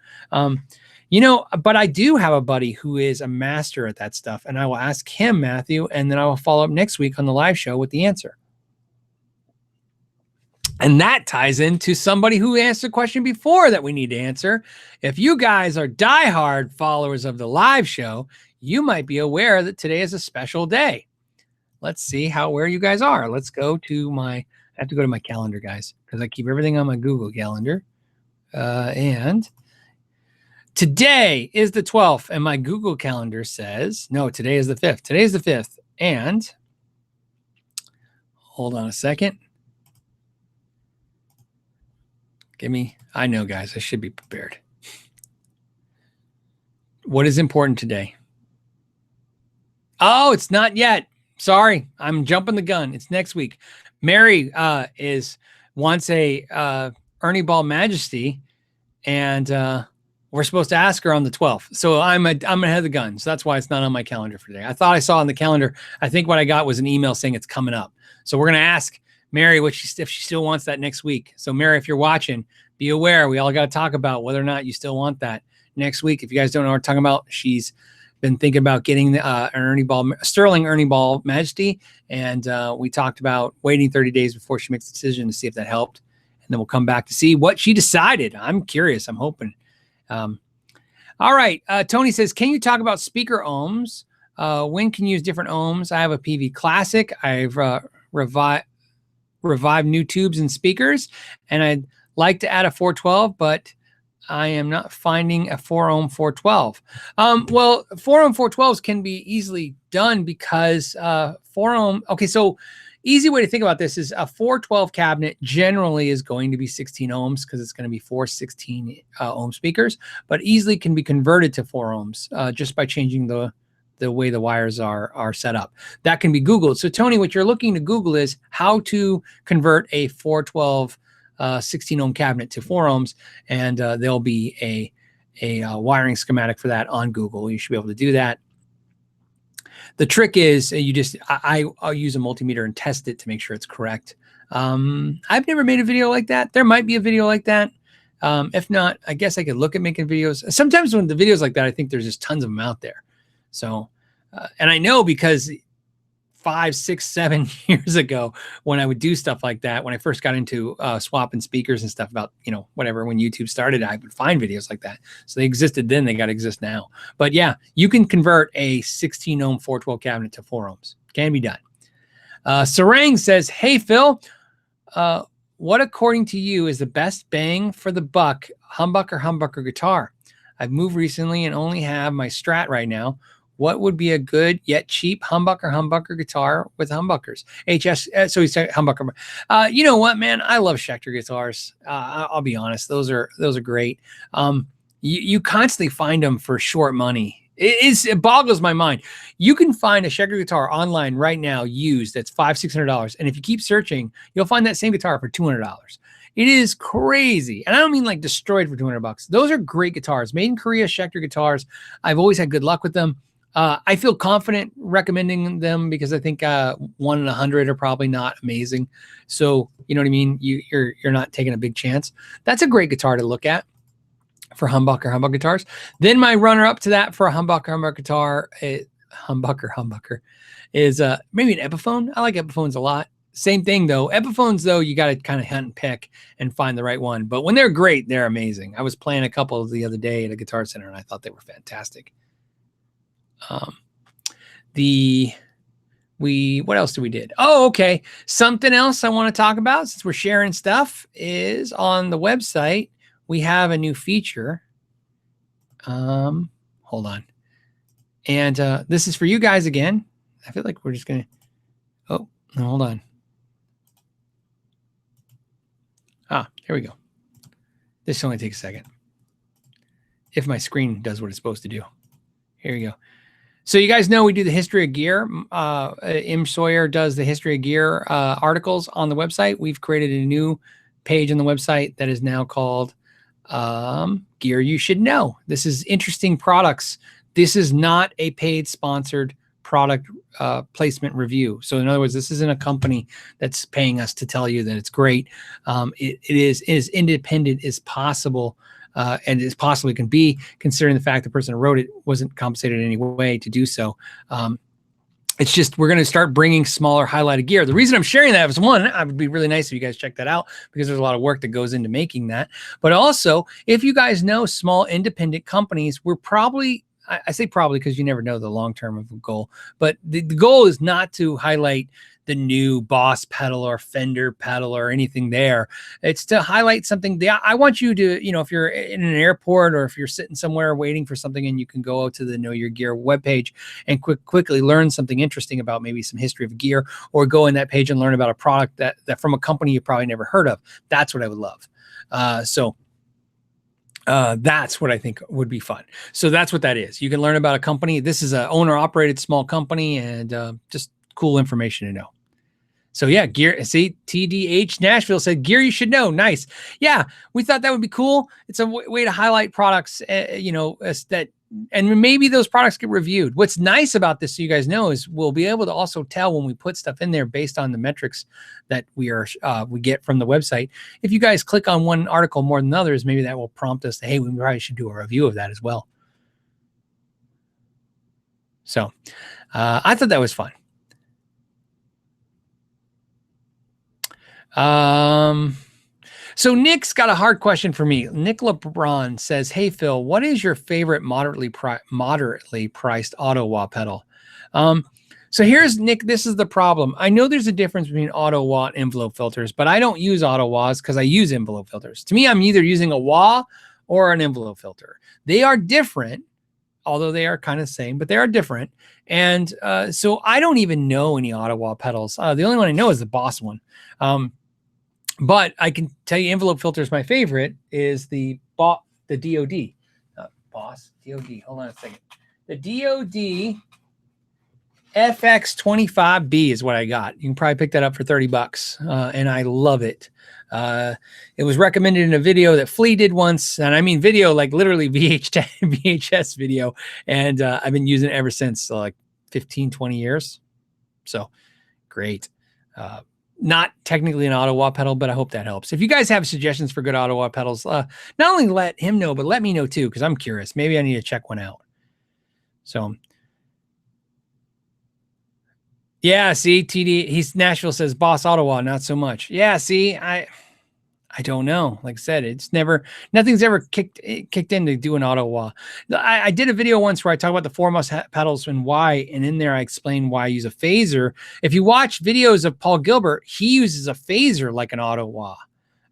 You know, but I do have a buddy who is a master at that stuff, and I will ask him, Matthew, and then I will follow up next week on the live show with the answer. And that ties into somebody who asked a question before that we need to answer. If you guys are diehard followers of the live show, you might be aware that today is a special day. Let's see where you guys are. Let's go to I have to go to my calendar, guys, because I keep everything on my Google Calendar. And today is the 12th, and my Google Calendar says, no, today is the 5th. Today is the 5th. And hold on a second. I know, guys, I should be prepared. What is important today? Oh, it's not yet. Sorry, I'm jumping the gun. It's next week. Mary wants a Ernie Ball Majesty, and we're supposed to ask her on the 12th. So I'm ahead of the gun. So that's why it's not on my calendar for today. I thought I saw on the calendar. I think what I got was an email saying it's coming up. So we're going to ask Mary if she still wants that next week. So Mary, if you're watching, be aware. We all got to talk about whether or not you still want that next week. If you guys don't know what we're talking about, she's been thinking about getting an Sterling Ernie Ball Majesty. And we talked about waiting 30 days before she makes a decision to see if that helped. And then we'll come back to see what she decided. I'm curious. I'm hoping. All right. Tony says, can you talk about speaker ohms? When can you use different ohms? I have a PV Classic. I've revived new tubes and speakers, and I'd like to add a 412, but I am not finding a 4-ohm 412. Well, 4-ohm 412s can be easily done because 4-ohm. Okay, so easy way to think about this is a 412 cabinet generally is going to be 16 ohms because it's going to be 4 16 ohm speakers, but easily can be converted to 4 ohms just by changing the way the wires are set up. That can be Googled. So Tony, what you're looking to Google is how to convert a 412 16 ohm cabinet to 4 ohms, and there'll be a wiring schematic for that on Google. You should be able to do that. The trick is I'll use a multimeter and test it to make sure it's correct. I've never made a video like that. There might be a video like that. If not, I guess I could look at making videos. Sometimes when the videos like that, I think there's just tons of them out there. So, and I know because 5, 6, 7 years ago, when I would do stuff like that, when I first got into swapping speakers and stuff about, whatever, when YouTube started, I would find videos like that. So they existed then, they got to exist now. But yeah, you can convert a 16 ohm 412 cabinet to 4 ohms. Can be done. Sarang says, hey, Phil, what according to you is the best bang for the buck humbucker guitar? I've moved recently and only have my Strat right now. What would be a good yet cheap humbucker guitar with humbuckers? So he said humbucker. You know what, man? I love Schecter guitars. I'll be honest; those are great. You constantly find them for short money. It boggles my mind. You can find a Schecter guitar online right now used that's $500-$600, and if you keep searching, you'll find that same guitar for $200. It is crazy. And I don't mean like destroyed for $200. Those are great guitars. Made in Korea Schecter guitars. I've always had good luck with them. I feel confident recommending them because I think 1 in 100 are probably not amazing. So, you know what I mean? You're not taking a big chance. That's a great guitar to look at for humbucker guitars. Then my runner up to that for a humbucker guitar, humbucker is maybe an Epiphone. I like Epiphones a lot. Same thing though. Epiphones though, you got to kind of hunt and pick and find the right one. But when they're great, they're amazing. I was playing a couple the other day at a Guitar Center and I thought they were fantastic. What else did we did? Oh, okay. Something else I want to talk about since we're sharing stuff is on the website. We have a new feature. Hold on. And this is for you guys again. I feel like we're just going to, oh, no, hold on. Here we go. This only takes a second. If my screen does what it's supposed to do. Here we go. So you guys know we do the history of gear. Im Sawyer does the history of gear articles on the website. We've created a new page on the website that is now called Gear You Should Know. This is interesting products. This is not a paid sponsored product placement review. So in other words, this isn't a company that's paying us to tell you that it's great. It is as independent as possible. And as possibly can be, considering the fact the person who wrote it wasn't compensated in any way to do so. It's just we're going to start bringing smaller highlighted gear. The reason I'm sharing that is, one, it would be really nice if you guys check that out because there's a lot of work that goes into making that. But also, if you guys know small independent companies, we're probably, I say probably because you never know the long term of a goal, but the goal is not to highlight the new Boss pedal or Fender pedal or anything there. It's to highlight something. I want you to, if you're in an airport or if you're sitting somewhere waiting for something and you can go to the Know Your Gear webpage and quickly learn something interesting about maybe some history of gear, or go in that page and learn about a product that from a company you probably never heard of. That's what I would love. That's what I think would be fun. So that's what that is. You can learn about a company. This is an owner operated small company and just cool information to know. So yeah, gear. See, TDH Nashville said gear you should know. Nice. Yeah, we thought that would be cool. It's a way to highlight products, that, and maybe those products get reviewed. What's nice about this, so you guys know, is we'll be able to also tell when we put stuff in there based on the metrics that we get from the website. If you guys click on one article more than others, maybe that will prompt us to, hey, we probably should do a review of that as well. So I thought that was fun. So Nick's got a hard question for me. Nick LeBron says, hey, Phil, what is your favorite moderately priced auto wah pedal? So here's Nick. This is the problem. I know there's a difference between auto wah and envelope filters, but I don't use auto wahs because I use envelope filters. To me, I'm either using a wah or an envelope filter. They are different. although they are kind of the same, but they are different. And so I don't even know any Ottawa pedals. The only one I know is the Boss one. But I can tell you envelope filter is my favorite, is the DOD. Boss, DOD. Hold on a second. The DOD FX25B is what I got. You can probably pick that up for $30, and I love it. It was recommended in a video that Flea did once, and I mean video like literally VHS video, and I've been using it ever since, so like 15, 20 years. So great. Not technically an Ottawa pedal, but I hope that helps. If you guys have suggestions for good Ottawa pedals, not only let him know, but let me know too, because I'm curious. Maybe I need to check one out. So yeah, see, TD, Nashville says Boss Ottawa, not so much. Yeah, see, I don't know. Like I said, nothing's ever kicked in to do an Ottawa. I did a video once where I talk about the foremost pedals and why, and in there I explain why I use a phaser. If you watch videos of Paul Gilbert, he uses a phaser like an Ottawa,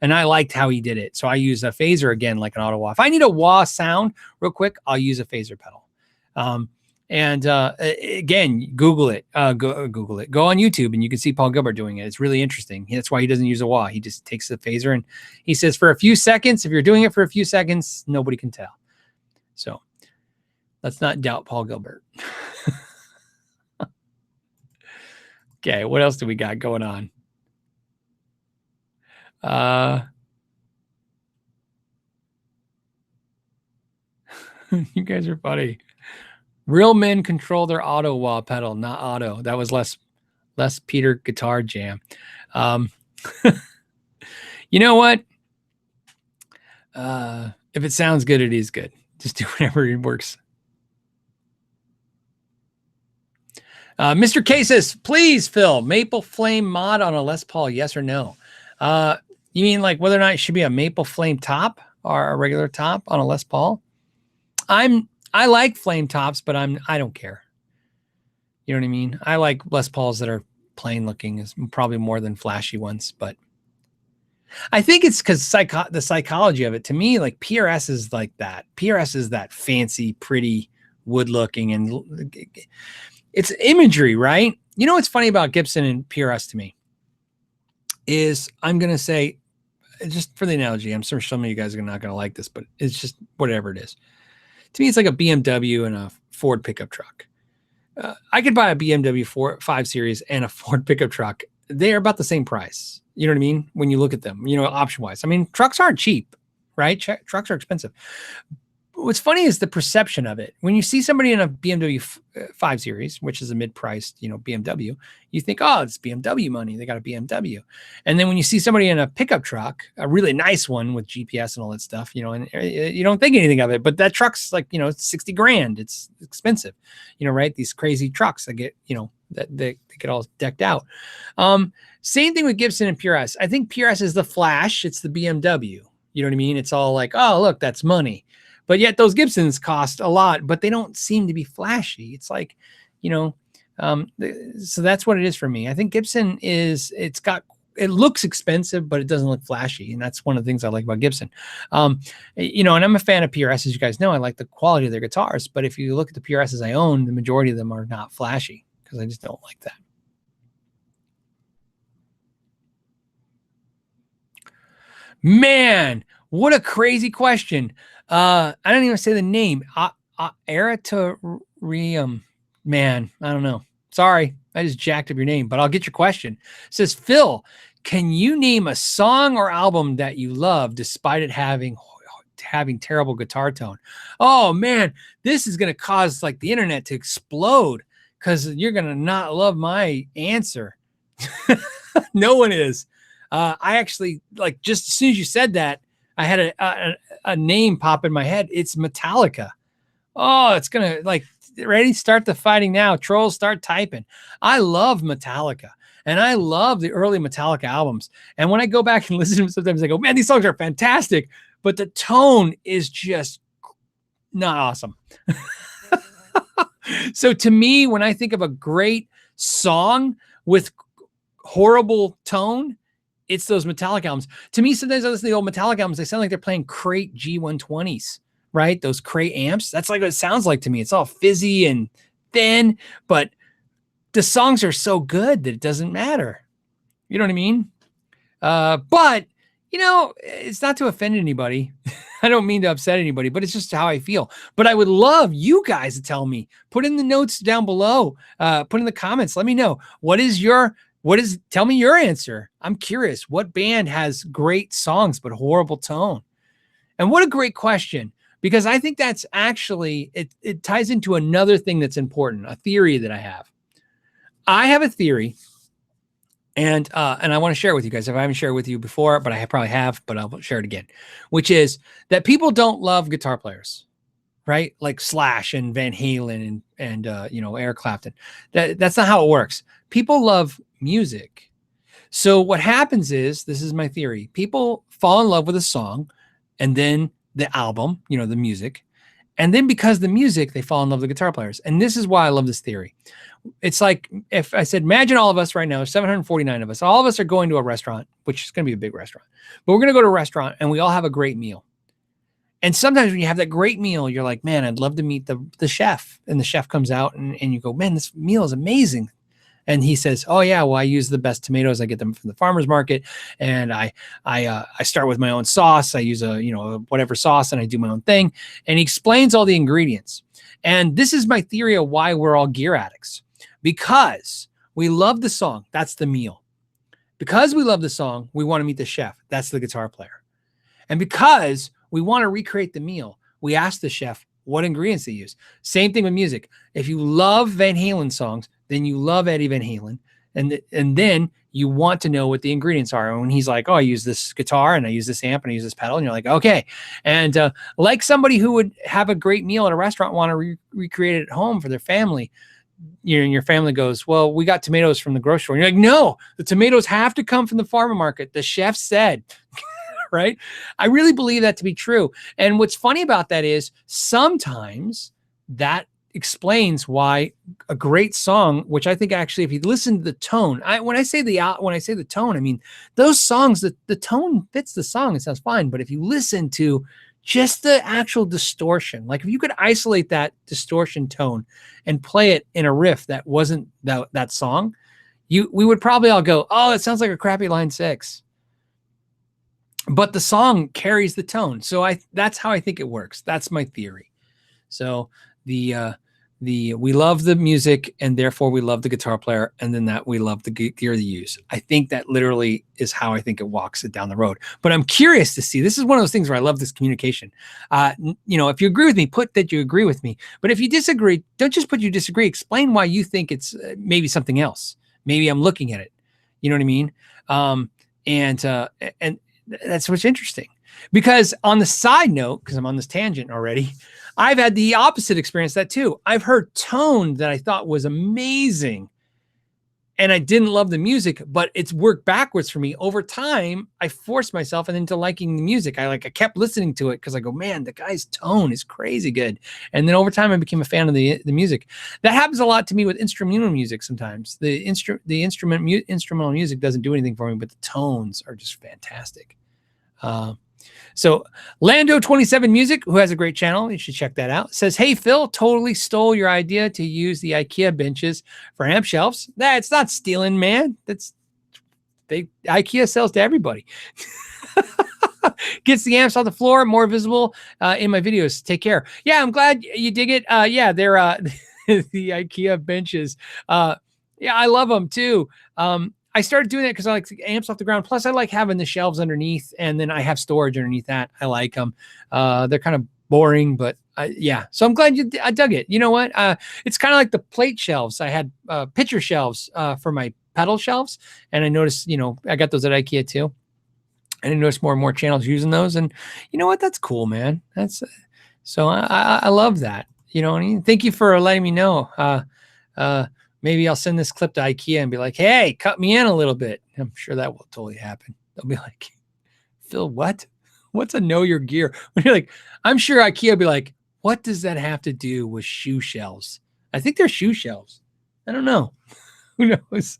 and I liked how he did it. So I use a phaser again like an Ottawa. If I need a wah sound real quick, I'll use a phaser pedal. And again, Google it. Google it. Go on YouTube and you can see Paul Gilbert doing it. It's really interesting. That's why he doesn't use a wah. He just takes the phaser and he says for a few seconds, if you're doing it for a few seconds, nobody can tell. So let's not doubt Paul Gilbert. Okay, what else do we got going on? You guys are funny. Real men control their auto wah pedal, not auto. That was less Peter Guitar Jam. You know what? If it sounds good, it is good. Just do whatever works. Mr. Cases, please, Phil, Maple Flame mod on a Les Paul, yes or no? You mean like whether or not it should be a Maple Flame top or a regular top on a Les Paul? I like flame tops, but I don't care. You know what I mean? I like Les Pauls that are plain looking, is probably more than flashy ones, but I think it's because the psychology of it. To me, like PRS is like that. PRS is that fancy, pretty, wood looking, and it's imagery, right? You know what's funny about Gibson and PRS to me is, I'm going to say, just for the analogy, I'm sure some of you guys are not going to like this, but it's just whatever it is. To me, it's like a BMW and a Ford pickup truck. I could buy a BMW 5 Series and a Ford pickup truck. They are about the same price. You know what I mean? When you look at them, option-wise. I mean, trucks aren't cheap, right? Trucks are expensive. What's funny is the perception of it. When you see somebody in a BMW 5 Series, which is a mid-priced, BMW, you think, oh, it's BMW money. They got a BMW. And then when you see somebody in a pickup truck, a really nice one with GPS and all that stuff, and you don't think anything of it, but that truck's like, $60 grand. It's expensive, right? These crazy trucks that get, that they get all decked out. Same thing with Gibson and PRS. I think PRS is the flash. It's the BMW. You know what I mean? It's all like, oh, look, that's money. But yet those Gibsons cost a lot, but they don't seem to be flashy. It's like, so that's what it is for me. I think Gibson it looks expensive, but it doesn't look flashy. And that's one of the things I like about Gibson. And I'm a fan of PRS, as you guys know. I like the quality of their guitars, but if you look at the PRSs I own, the majority of them are not flashy because I just don't like that. Man, what a crazy question. I don't even say the name. Addario. Man, I don't know. Sorry, I just jacked up your name, but I'll get your question. It says, Phil, can you name a song or album that you love despite it having terrible guitar tone? Oh man, this is going to cause like the internet to explode because you're going to not love my answer. No one is. I actually, like, just as soon as you said that, I had a name pop in my head. It's Metallica. Oh, it's going to, like, ready? Start the fighting now. Trolls, start typing. I love Metallica, and I love the early Metallica albums. And when I go back and listen to them, sometimes I go, man, these songs are fantastic, but the tone is just not awesome. So to me, when I think of a great song with horrible tone, it's those Metallica albums. To me, sometimes I listen to the old Metallica albums, they sound like they're playing crate G120s, right? Those Crate amps. That's like what it sounds like to me. It's all fizzy and thin, but the songs are so good that it doesn't matter. You know what I mean? But it's not to offend anybody. I don't mean to upset anybody, but it's just how I feel. But I would love you guys to tell me. Put in the notes down below. Put in the comments. Let me know. Tell me your answer. I'm curious. What band has great songs but horrible tone? And what a great question, because I think that's actually, it ties into another thing that's important, a theory that I have. I have a theory, and I want to share it with you guys. If I haven't shared it with you before, but I probably have, but I'll share it again, which is that people don't love guitar players, right? Like Slash and Van Halen and Eric Clapton. That's not how it works. People love music. So what happens is, this is my theory, people fall in love with a song and then the album, the music. And then because of the music, they fall in love with the guitar players. And this is why I love this theory. It's like if I said, imagine all of us right now, 749 of us, all of us are going to a restaurant, which is going to be a big restaurant, but we're going to go to a restaurant and we all have a great meal. And sometimes when you have that great meal, you're like, man, I'd love to meet the chef. And the chef comes out and you go, man, this meal is amazing. And he says, oh yeah, well, I use the best tomatoes. I get them from the farmer's market. And I start with my own sauce. I use whatever sauce, and I do my own thing. And he explains all the ingredients. And this is my theory of why we're all gear addicts, because we love the song. That's the meal. Because we love the song, we want to meet the chef. That's the guitar player. And because we want to recreate the meal, we ask the chef what ingredients they use. Same thing with music. If you love Van Halen songs, then you love Eddie Van Halen. And then you want to know what the ingredients are. And when he's like, oh, I use this guitar and I use this amp and I use this pedal, and you're like, okay. And like somebody who would have a great meal at a restaurant, want to recreate it at home for their family, and your family goes, well, we got tomatoes from the grocery store. And you're like, no, the tomatoes have to come from the farmer market. The chef said, right? I really believe that to be true. And what's funny about that is sometimes that explains why a great song, which I think actually, if you listen to the tone, when I say the tone, I mean those songs that the tone fits the song, it sounds fine. But if you listen to just the actual distortion, like if you could isolate that distortion tone and play it in a riff that wasn't that song, we would probably all go, oh, it sounds like a crappy line 6. But the song carries the tone. So that's how I think it works. That's my theory. So we love the music, and therefore we love the guitar player, and then that we love the gear they use. I think that literally is how I think it walks it down the road. But I'm curious to see. This is one of those things where I love this communication. If you agree with me, put that you agree with me. But if you disagree, don't just put you disagree. Explain why you think it's maybe something else. Maybe I'm looking at it. You know what I mean? And that's what's interesting. Because on the side note, because I'm on this tangent already, I've had the opposite experience that too. I've heard tone that I thought was amazing, and I didn't love the music, but it's worked backwards for me. Over time, I forced myself into liking the music. I kept listening to it because I go, man, the guy's tone is crazy good. And then over time, I became a fan of the music. That happens a lot to me with instrumental music sometimes. The instrumental music doesn't do anything for me, but the tones are just fantastic. So Lando27 Music, who has a great channel, you should check that out, says, hey, Phil, totally stole your idea to use the Ikea benches for amp shelves. That's not stealing, man. Ikea sells to everybody. Gets the amps off the floor, more visible in my videos. Take care. Yeah, I'm glad you dig it. Yeah, they're the Ikea benches. Yeah, I love them too. I started doing it because I like the amps off the ground. Plus, I like having the shelves underneath, and then I have storage underneath that. I like them. They're kind of boring, but yeah. So I'm glad I dug it. You know what? It's kind of like the plate shelves. I had picture shelves for my pedal shelves, and I noticed, I got those at Ikea too. And I noticed more and more channels using those, and you know what? That's cool, man. That's so I love that. You know what I mean? Thank you for letting me know. Maybe I'll send this clip to Ikea and be like, hey, cut me in a little bit. I'm sure that will totally happen. They'll be like, Phil, what? What's a know your gear? When you're like, I'm sure Ikea will be like, what does that have to do with shoe shelves? I think they're shoe shelves. I don't know. Who knows?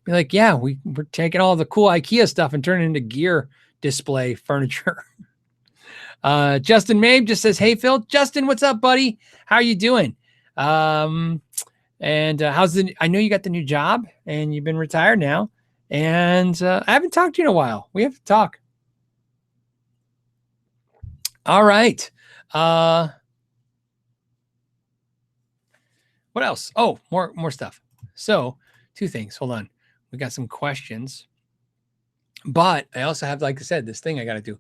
Be like, yeah, we're taking all the cool Ikea stuff and turning it into gear display furniture. Justin Mabe just says, hey, Phil. Justin, what's up, buddy? How are you doing? How's I know you got the new job and you've been retired now. And I haven't talked to you in a while. We have to talk. All right. What else? Oh, more stuff. So 2 things. Hold on. We got some questions. But I also have, like I said, this thing I got to do.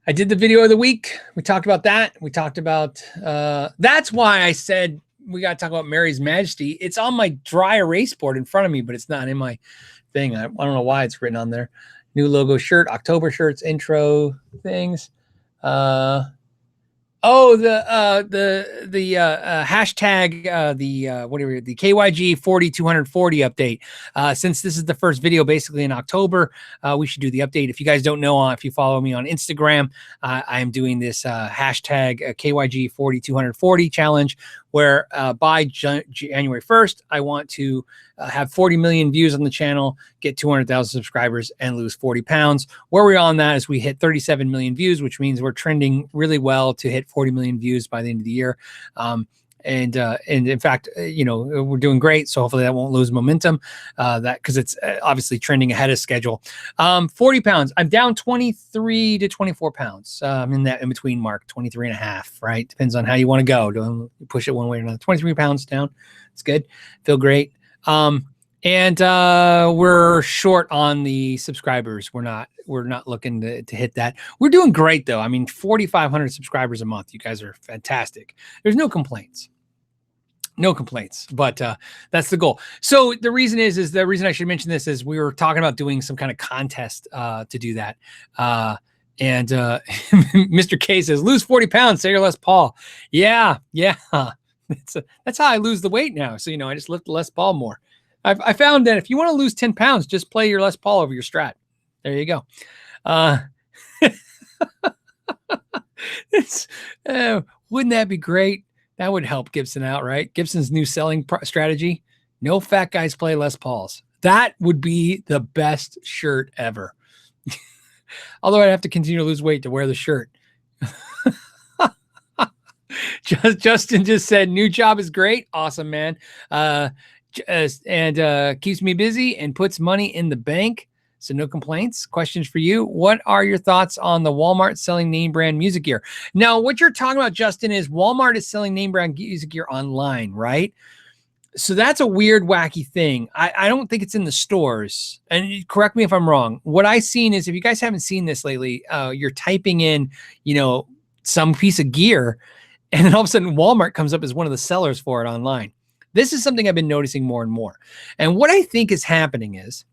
I did the video of the week. We talked about that. We talked about, that's why I said we got to talk about Mary's Majesty. It's on my dry erase board in front of me, but it's not in my thing. I don't know why it's written on there. New logo shirt, October shirts, intro things. The hashtag, whatever, the KYG 40240 update. Since this is the first video basically in October, we should do the update. If you guys don't know, if you follow me on Instagram, I am doing this hashtag KYG 40240 challenge, where by January 1st, I want to have 40 million views on the channel, get 200,000 subscribers, and lose 40 pounds. Where we're on that is we hit 37 million views, which means we're trending really well to hit 40 million views by the end of the year. And in fact, we're doing great. So hopefully that won't lose momentum, because it's obviously trending ahead of schedule. 40 pounds. I'm down 23 to 24 pounds. I'm in that in between mark, 23 and a half, right? Depends on how you want to go. Do you push it one way or another? 23 pounds down. It's good. Feel great. We're short on the subscribers. We're not looking to hit that. We're doing great though. I mean, 4,500 subscribers a month. You guys are fantastic. There's no complaints. No complaints, but that's the goal. So the reason I should mention this is we were talking about doing some kind of contest to do that. Mr. K says, lose 40 pounds, say your Les Paul. Yeah. That's how I lose the weight now. So, I just lift the Les Paul more. I found that if you want to lose 10 pounds, just play your Les Paul over your Strat. There you go. Wouldn't that be great? That would help Gibson out, right? Gibson's new selling strategy. No fat guys play Les Pauls. That would be the best shirt ever. Although I'd have to continue to lose weight to wear the shirt. Justin just said, new job is great. Awesome, man. Keeps me busy and puts money in the bank. So no complaints. Questions for you. What are your thoughts on the Walmart selling name brand music gear? Now, what you're talking about, Justin, is Walmart is selling name brand music gear online, right? So that's a weird, wacky thing. I don't think it's in the stores. And correct me if I'm wrong. What I've seen is, if you guys haven't seen this lately, you're typing in, some piece of gear, and then all of a sudden Walmart comes up as one of the sellers for it online. This is something I've been noticing more and more. And what I think is happening is,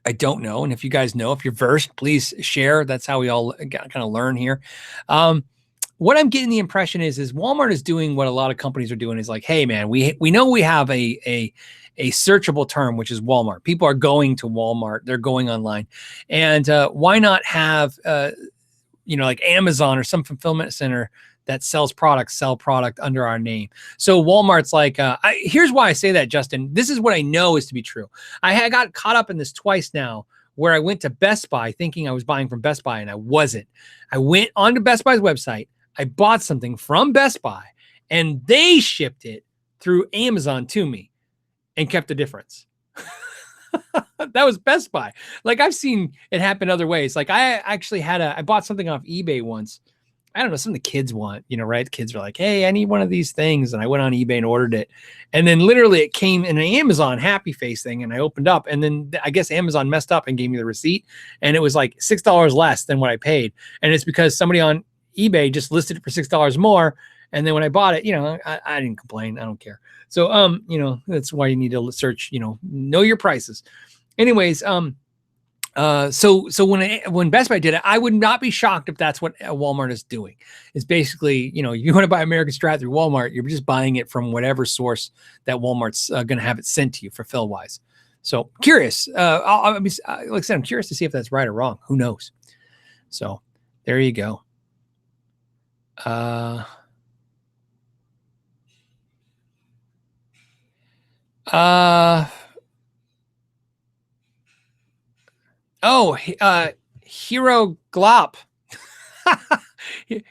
I don't know. And if you guys know, if you're versed, please share. That's how we all kind of learn here. What I'm getting the impression is Walmart is doing what a lot of companies are doing, is like, hey man, we know we have a searchable term, which is Walmart. People are going to Walmart. They're going online. And why not have, like Amazon or some fulfillment center that sells product, sell product under our name. So Walmart's like, here's why I say that, Justin. This is what I know is to be true. I got caught up in this twice now, where I went to Best Buy thinking I was buying from Best Buy, and I wasn't. I went onto Best Buy's website. I bought something from Best Buy, and they shipped it through Amazon to me and kept the difference. That was Best Buy. Like, I've seen it happen other ways. Like, I actually I bought something off eBay once. I don't know, something the kids want, right? Kids are like, hey, I need one of these things. And I went on eBay and ordered it. And then literally it came in an Amazon happy face thing. And I opened up, and then I guess Amazon messed up and gave me the receipt. And it was like $6 less than what I paid. And it's because somebody on eBay just listed it for $6 more. And then when I bought it, I didn't complain. I don't care. So, that's why you need to search, know your prices. Anyways, so when Best Buy did it, I would not be shocked if that's what Walmart is doing. It's basically, you want to buy American Strat through Walmart, you're just buying it from whatever source that Walmart's going to have it sent to you for fill wise. So curious. Like I said, I'm curious to see if that's right or wrong. Who knows? So there you go. Hero Glop.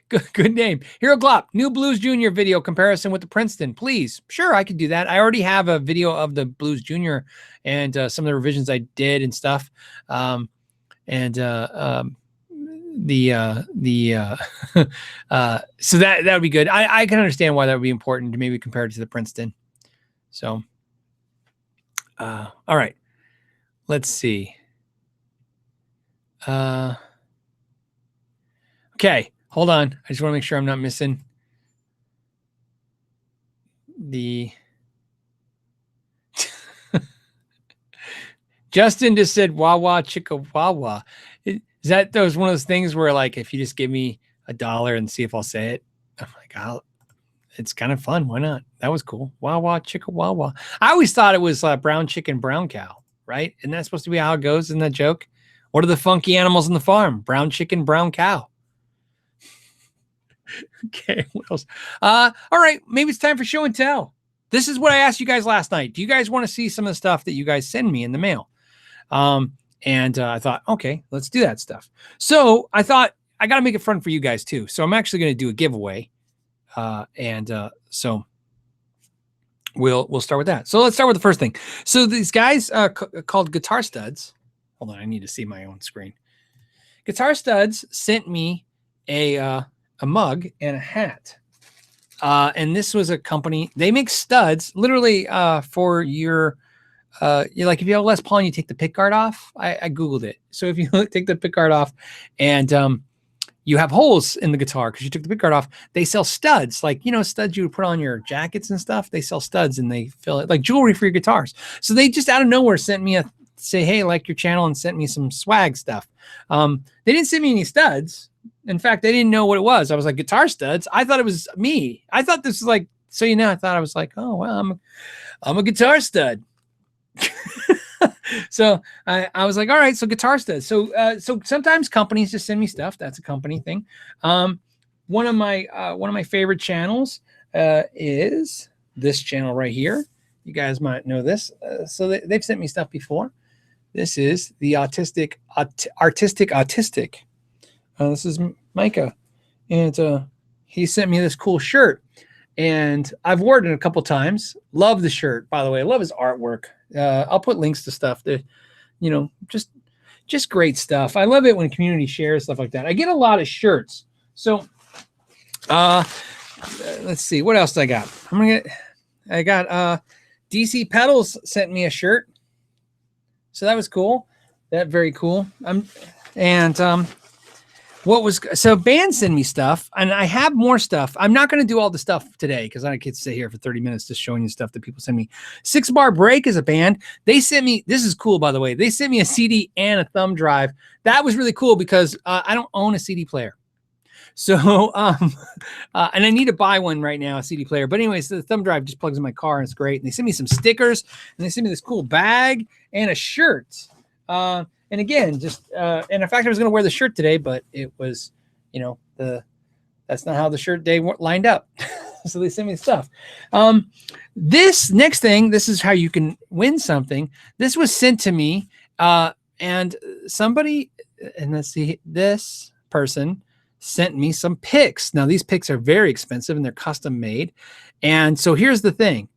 Good name. Hero Glop, new Blues Junior video comparison with the Princeton. Please. Sure, I could do that. I already have a video of the Blues Junior and some of the revisions I did and stuff. So that would be good. I can understand why that would be important to maybe compare it to the Princeton. So, all right, let's see. Okay, hold on. I just want to make sure I'm not missing the. Justin just said Wawa Chicka Wawa. Is that was one of those things where, like, if you just give me $1 and see if I'll say it, I'm like, it's kind of fun. Why not? That was cool. Wawa Chicka Wawa. I always thought it was brown chicken, brown cow, right? Isn't that supposed to be how it goes in that joke? What are the funky animals on the farm? Brown chicken, brown cow. Okay, what else? All right, maybe it's time for show and tell. This is what I asked you guys last night. Do you guys want to see some of the stuff that you guys send me in the mail? I thought, okay, let's do that stuff. So I thought I got to make it fun for you guys too. So I'm actually going to do a giveaway. So we'll start with that. So let's start with the first thing. So these guys called Guitar Studs. Hold on, I need to see my own screen. Guitar Studs sent me a mug and a hat. And this was a company, they make studs literally for your, like if you have a Les Paul and you take the pick guard off, I Googled it. So if you take the pick guard off and you have holes in the guitar because you took the pick guard off, they sell studs, like, you know, studs you would put on your jackets and stuff. They sell studs and they fill it like jewelry for your guitars. So they just out of nowhere sent me say, hey, like your channel, and sent me some swag stuff. They didn't send me any studs. In fact, they didn't know what it was. I was like, Guitar Studs. I thought it was me. I thought this was like, so, you know, I thought I was like, oh, well, I'm a guitar stud. So I was like, all right, so Guitar Studs. So sometimes companies just send me stuff. That's a company thing. One of my favorite channels is this channel right here. You guys might know this. So they've sent me stuff before. This is the Artistic Autistic. This is Micah, and he sent me this cool shirt, and I've worn it a couple times. Love the shirt, by the way. I love his artwork. I'll put links to stuff that, you know, just great stuff. I love it when community shares stuff like that. I get a lot of shirts. So, let's see, what else did I got? I got DC Pedals sent me a shirt, so that was cool. That very cool. So bands send me stuff, and I have more stuff. I'm not going to do all the stuff today because I could sit here for 30 minutes just showing you stuff that people send me. 6 Bar Break is a band. They sent me, this is cool, by the way. They sent me a CD and a thumb drive. That was really cool because I don't own a CD player. So, and I need to buy one right now, a CD player. But anyways, the thumb drive just plugs in my car and it's great. And they sent me some stickers, and they sent me this cool bag and a shirt. And again, just, and in fact, I was going to wear the shirt today, but it was, you know, that's not how the shirt day lined up. So they sent me stuff. This next thing, this is how you can win something. This was sent to me, and somebody, and let's see, this person sent me some picks. Now these picks are very expensive and they're custom made. And so here's the thing.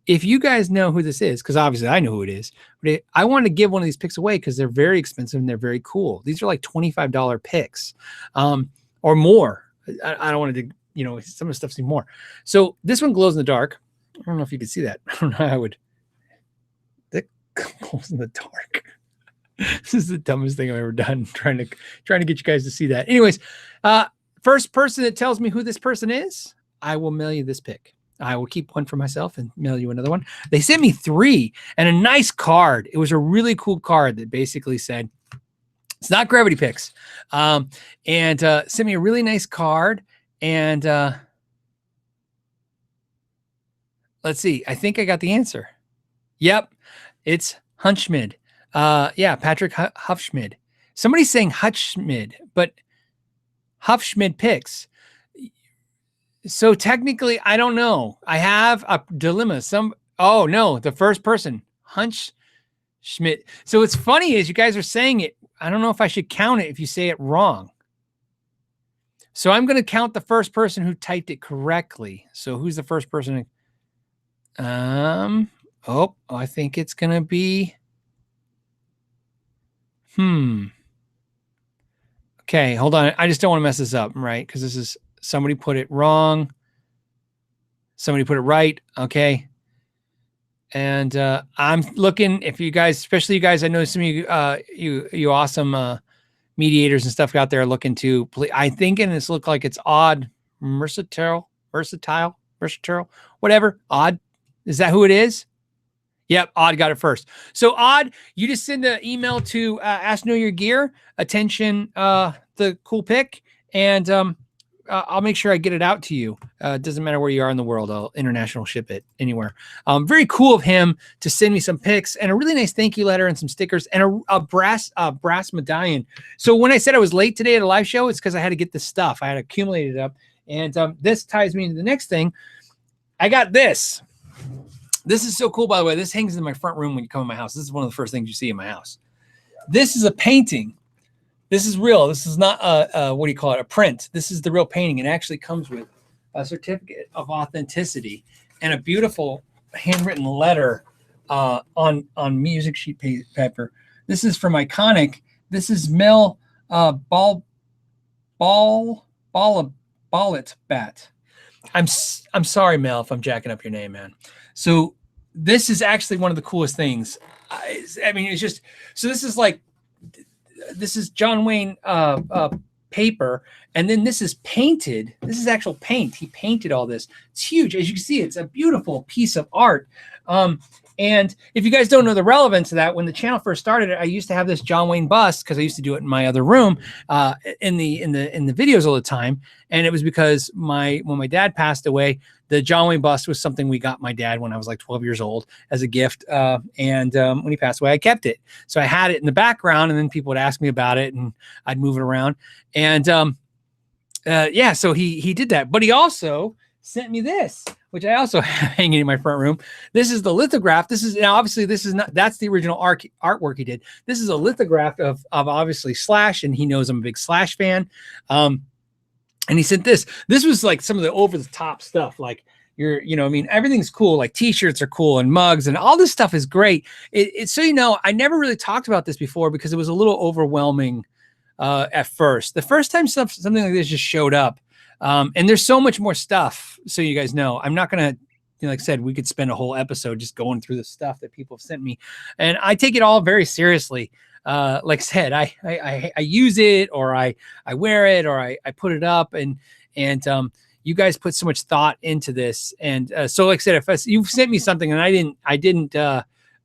If you guys know who this is, because obviously I know who it is, but I want to give one of these picks away because they're very expensive and they're very cool. These are like $25 picks or more. I don't want to, you know, some of the stuff seems more. So this one glows in the dark. I don't know if you can see that. I don't know how I would. That glows in the dark. This is the dumbest thing I've ever done, trying to get you guys to see that. Anyways, first person that tells me who this person is, I will mail you this pick. I will keep one for myself and mail you another one. They sent me 3 and a nice card. It was a really cool card that basically said, it's not Gravity Picks. And sent me a really nice card. And let's see. I think I got the answer. Yep. It's Hunchmid. Yeah, Patrick Huffschmid. Somebody's saying Hutchmid, but Huffschmid Picks. So technically, I don't know. I have a dilemma. Oh no, the first person, Hunch Schmidt. So what's funny is you guys are saying it I don't know if I should count it if you say it wrong. So I'm going to count the first person who typed it correctly. So who's the first person? Oh, I think it's going to be, Okay, hold on. I just don't want to mess this up, right? Because this is, somebody put it wrong. Somebody put it right. Okay. And I'm looking, if you guys, especially you guys, I know some of you, you awesome mediators and stuff out there looking to play. I think, and it's look like it's odd, versatile, whatever. Odd. Is that who it is? Yep, Odd got it first. So Odd, you just send an email to askknowyourgear, attention, the cool pick, and I'll make sure I get it out to you. It doesn't matter where you are in the world. I'll international ship it anywhere. Very cool of him to send me some pics and a really nice thank you letter and some stickers and a brass medallion. So when I said I was late today at a live show, it's because I had to get this stuff. I had accumulated it up. And this ties me into the next thing. I got this. This is so cool, by the way. This hangs in my front room when you come in my house. This is one of the first things you see in my house. This is a painting. This is real. This is not what do you call it? A print. This is the real painting. It actually comes with a certificate of authenticity and a beautiful handwritten letter on music sheet paper. This is from Iconic. This is Mel Ballet Bat. I'm sorry, Mel, if I'm jacking up your name, man. So this is actually one of the coolest things. I mean, it's just, so this is like, this is John Wayne paper. And then this is painted. This is actual paint. He painted all this. It's huge. As you can see, it's a beautiful piece of art. And if you guys don't know the relevance of that, when the channel first started, I used to have this John Wayne bust because I used to do it in my other room in the videos all the time. And it was because when my dad passed away, the John Wayne bust was something we got my dad when I was like 12 years old as a gift. And when he passed away, I kept it. So I had it in the background, and then people would ask me about it, and I'd move it around. And yeah, so he did that. But he also sent me this, which I also have hanging in my front room. This is the lithograph. This is, now obviously this is not, that's the original artwork he did. This is a lithograph of obviously Slash, and he knows I'm a big Slash fan. And he sent this. This was like some of the over the top stuff. Like you know, I mean, everything's cool. Like t-shirts are cool and mugs and all this stuff is great. So, you know, I never really talked about this before because it was a little overwhelming at first. The first time something like this just showed up. And there's so much more stuff. So you guys know, I'm not going to, you know, like I said, we could spend a whole episode just going through the stuff that people have sent me. And I take it all very seriously. Like I said, I use it, or I wear it, or I put it up, and you guys put so much thought into this. And so like I said, if you've sent me something and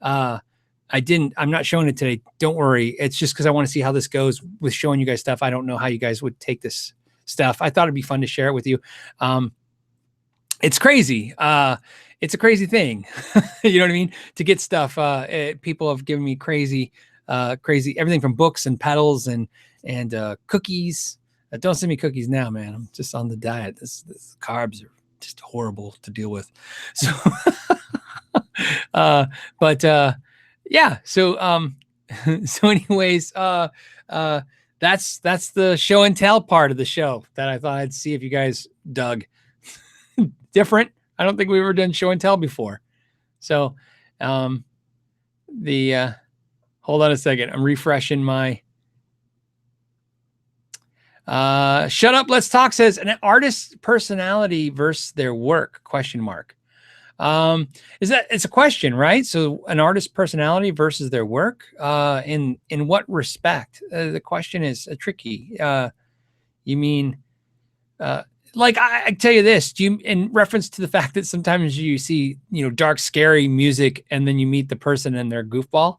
I'm not showing it today, don't worry. It's just because I want to see how this goes with showing you guys stuff. I don't know how you guys would take this stuff. I thought it'd be fun to share it with you. It's crazy. It's a crazy thing. You know what I mean? To get stuff. People have given me crazy everything from books and pedals and cookies. Don't send me cookies now, man. I'm just on the diet. This carbs are just horrible to deal with. So, yeah. So, so anyways, that's the show and tell part of the show that I thought I'd see if you guys dug. Different. I don't think we've ever done show and tell before. So, hold on a second. I'm refreshing my, shut up. Let's talk says an artist's personality versus their work ? It's a question, right? So an artist's personality versus their work, in what respect? The question is tricky. You mean, like I tell you this, in reference to the fact that sometimes you see, you know, dark, scary music and then you meet the person and they're goofball,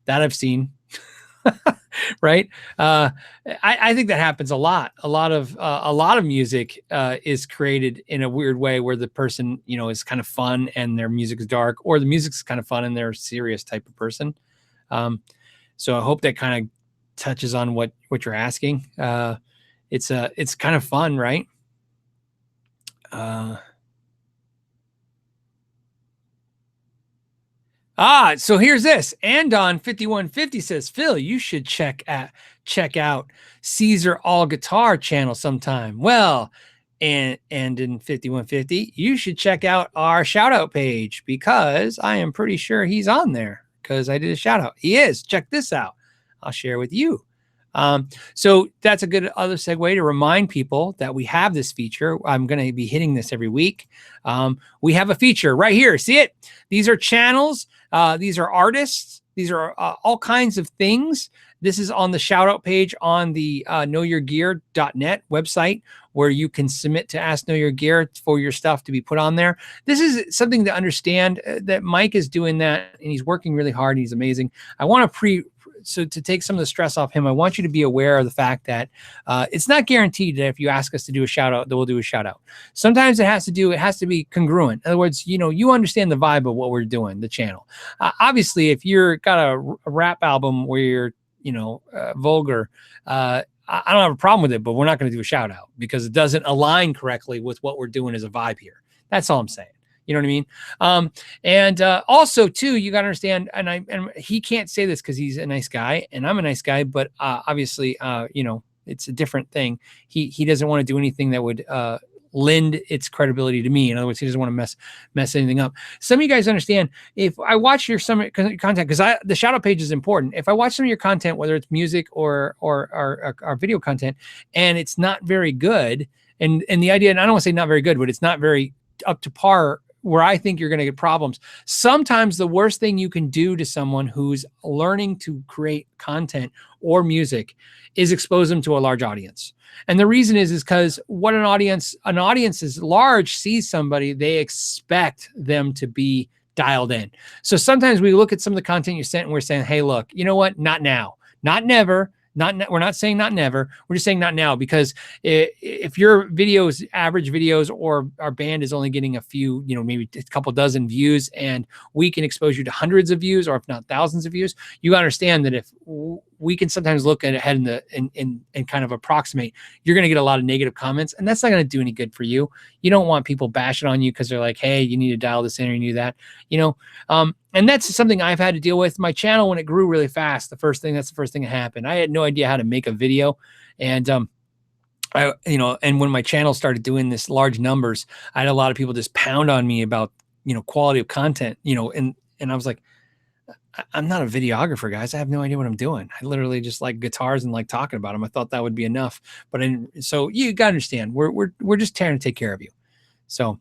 that I've seen. Right. I think that happens a lot. A lot of music is created in a weird way where the person, you know, is kind of fun and their music is dark, or the music's kind of fun and they're a serious type of person. So I hope that kind of touches on what you're asking. It's kind of fun, right? So here's this. Andon 5150 says, Phil, you should check out Caesar All Guitar channel sometime. Well, and in 5150, you should check out our shout out page, because I am pretty sure he's on there because I did a shout out. He is. Check this out. I'll share with you. So that's a good other segue to remind people that we have this feature. I'm going to be hitting this every week. We have a feature right here. See it? These are channels. These are artists. These are all kinds of things. This is on the shout out page on the knowyourgear.net website, where you can submit to Ask Know Your Gear for your stuff to be put on there. This is something to understand that Mike is doing that, and he's working really hard. He's amazing. I want to so to take some of the stress off him, I want you to be aware of the fact that it's not guaranteed that if you ask us to do a shout out, that we'll do a shout out. Sometimes it has to be congruent. In other words, you understand the vibe of what we're doing, the channel. Obviously, if you're got a rap album where you're, vulgar, I don't have a problem with it, but we're not going to do a shout out because it doesn't align correctly with what we're doing as a vibe here. That's all I'm saying. You know what I mean? And also too, you got to understand, and he can't say this because he's a nice guy and I'm a nice guy, but obviously, it's a different thing. He doesn't want to do anything that would lend its credibility to me. In other words, he doesn't want to mess anything up. Some of you guys understand, if I watch some content, because the shout out page is important. If I watch some of your content, whether it's music or our video content, and it's not very good, and the idea, and I don't want to say not very good, but it's not very up to par, where I think you're going to get problems. Sometimes the worst thing you can do to someone who's learning to create content or music is expose them to a large audience. And the reason is because what an audience is large, sees somebody, they expect them to be dialed in. So sometimes we look at some of the content you sent and we're saying, hey, look, you know what? Not now, not never. We're not saying not never. We're just saying not now, because if your videos, average videos, or our band is only getting a few, maybe a couple dozen views, and we can expose you to hundreds of views, or if not thousands of views, you understand that if we can sometimes look ahead and kind of approximate, you're going to get a lot of negative comments, and that's not going to do any good for you. You don't want people bashing on you because they're like, hey, you need to dial this in, or you need that, and that's something I've had to deal with. My channel, when it grew really fast, that's the first thing that happened. I had no idea how to make a video. And, and when my channel started doing this large numbers, I had a lot of people just pound on me about, quality of content, and I was like, I'm not a videographer, guys. I have no idea what I'm doing. I literally just like guitars and like talking about them. I thought that would be enough, but so you got to understand, we're just trying to take care of you. So,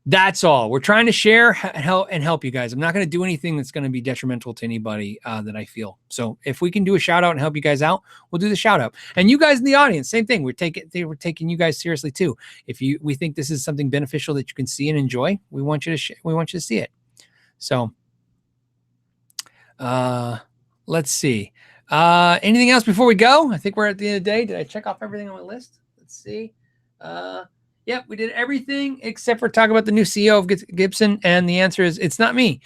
that's all. We're trying to share and help you guys. I'm not going to do anything that's going to be detrimental to anybody that I feel. So if we can do a shout out and help you guys out, we'll do the shout out. And you guys in the audience, same thing. We're taking you guys seriously too. If we think this is something beneficial that you can see and enjoy, we want you to see it. So let's see. Anything else before we go? I think we're at the end of the day. Did I check off everything on my list? Let's see. Yep, we did everything except for talk about the new CEO of Gibson, and the answer is it's not me.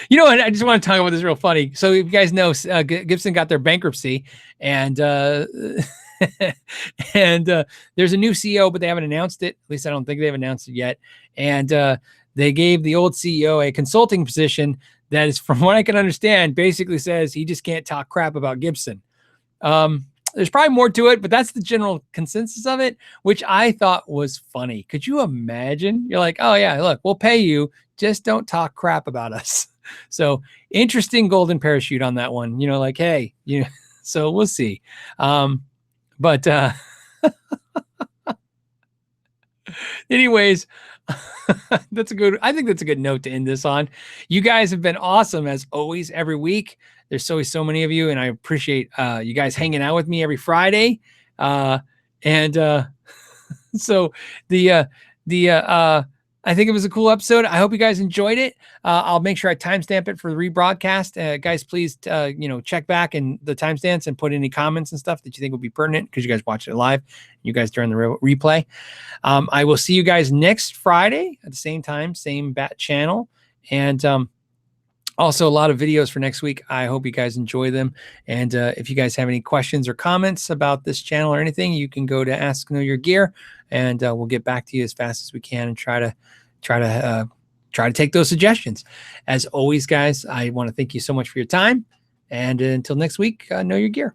You know what? I just want to talk about this real funny. So you guys know Gibson got their bankruptcy, and there's a new CEO, but they haven't announced it. At least I don't think they've announced it yet. And they gave the old CEO a consulting position that is, from what I can understand, basically says he just can't talk crap about Gibson. There's probably more to it, but that's the general consensus of it, which I thought was funny. Could you imagine? You're like, oh yeah, look, we'll pay you. Just don't talk crap about us. So interesting golden parachute on that one. Like, hey, so we'll see. But anyways, I think that's a good note to end this on. You guys have been awesome as always every week. There's always so many of you, and I appreciate you guys hanging out with me every Friday. So I think it was a cool episode. I hope you guys enjoyed it. I'll make sure I timestamp it for the rebroadcast. Guys, please, check back and the timestamps and put any comments and stuff that you think would be pertinent, because you guys watched it live. You guys during the replay. I will see you guys next Friday at the same time, same bat channel. And also a lot of videos for next week. I hope you guys enjoy them. And if you guys have any questions or comments about this channel or anything, you can go to Ask Know Your Gear, and we'll get back to you as fast as we can and try to try to take those suggestions. As always, guys, I want to thank you so much for your time. And until next week, know your gear.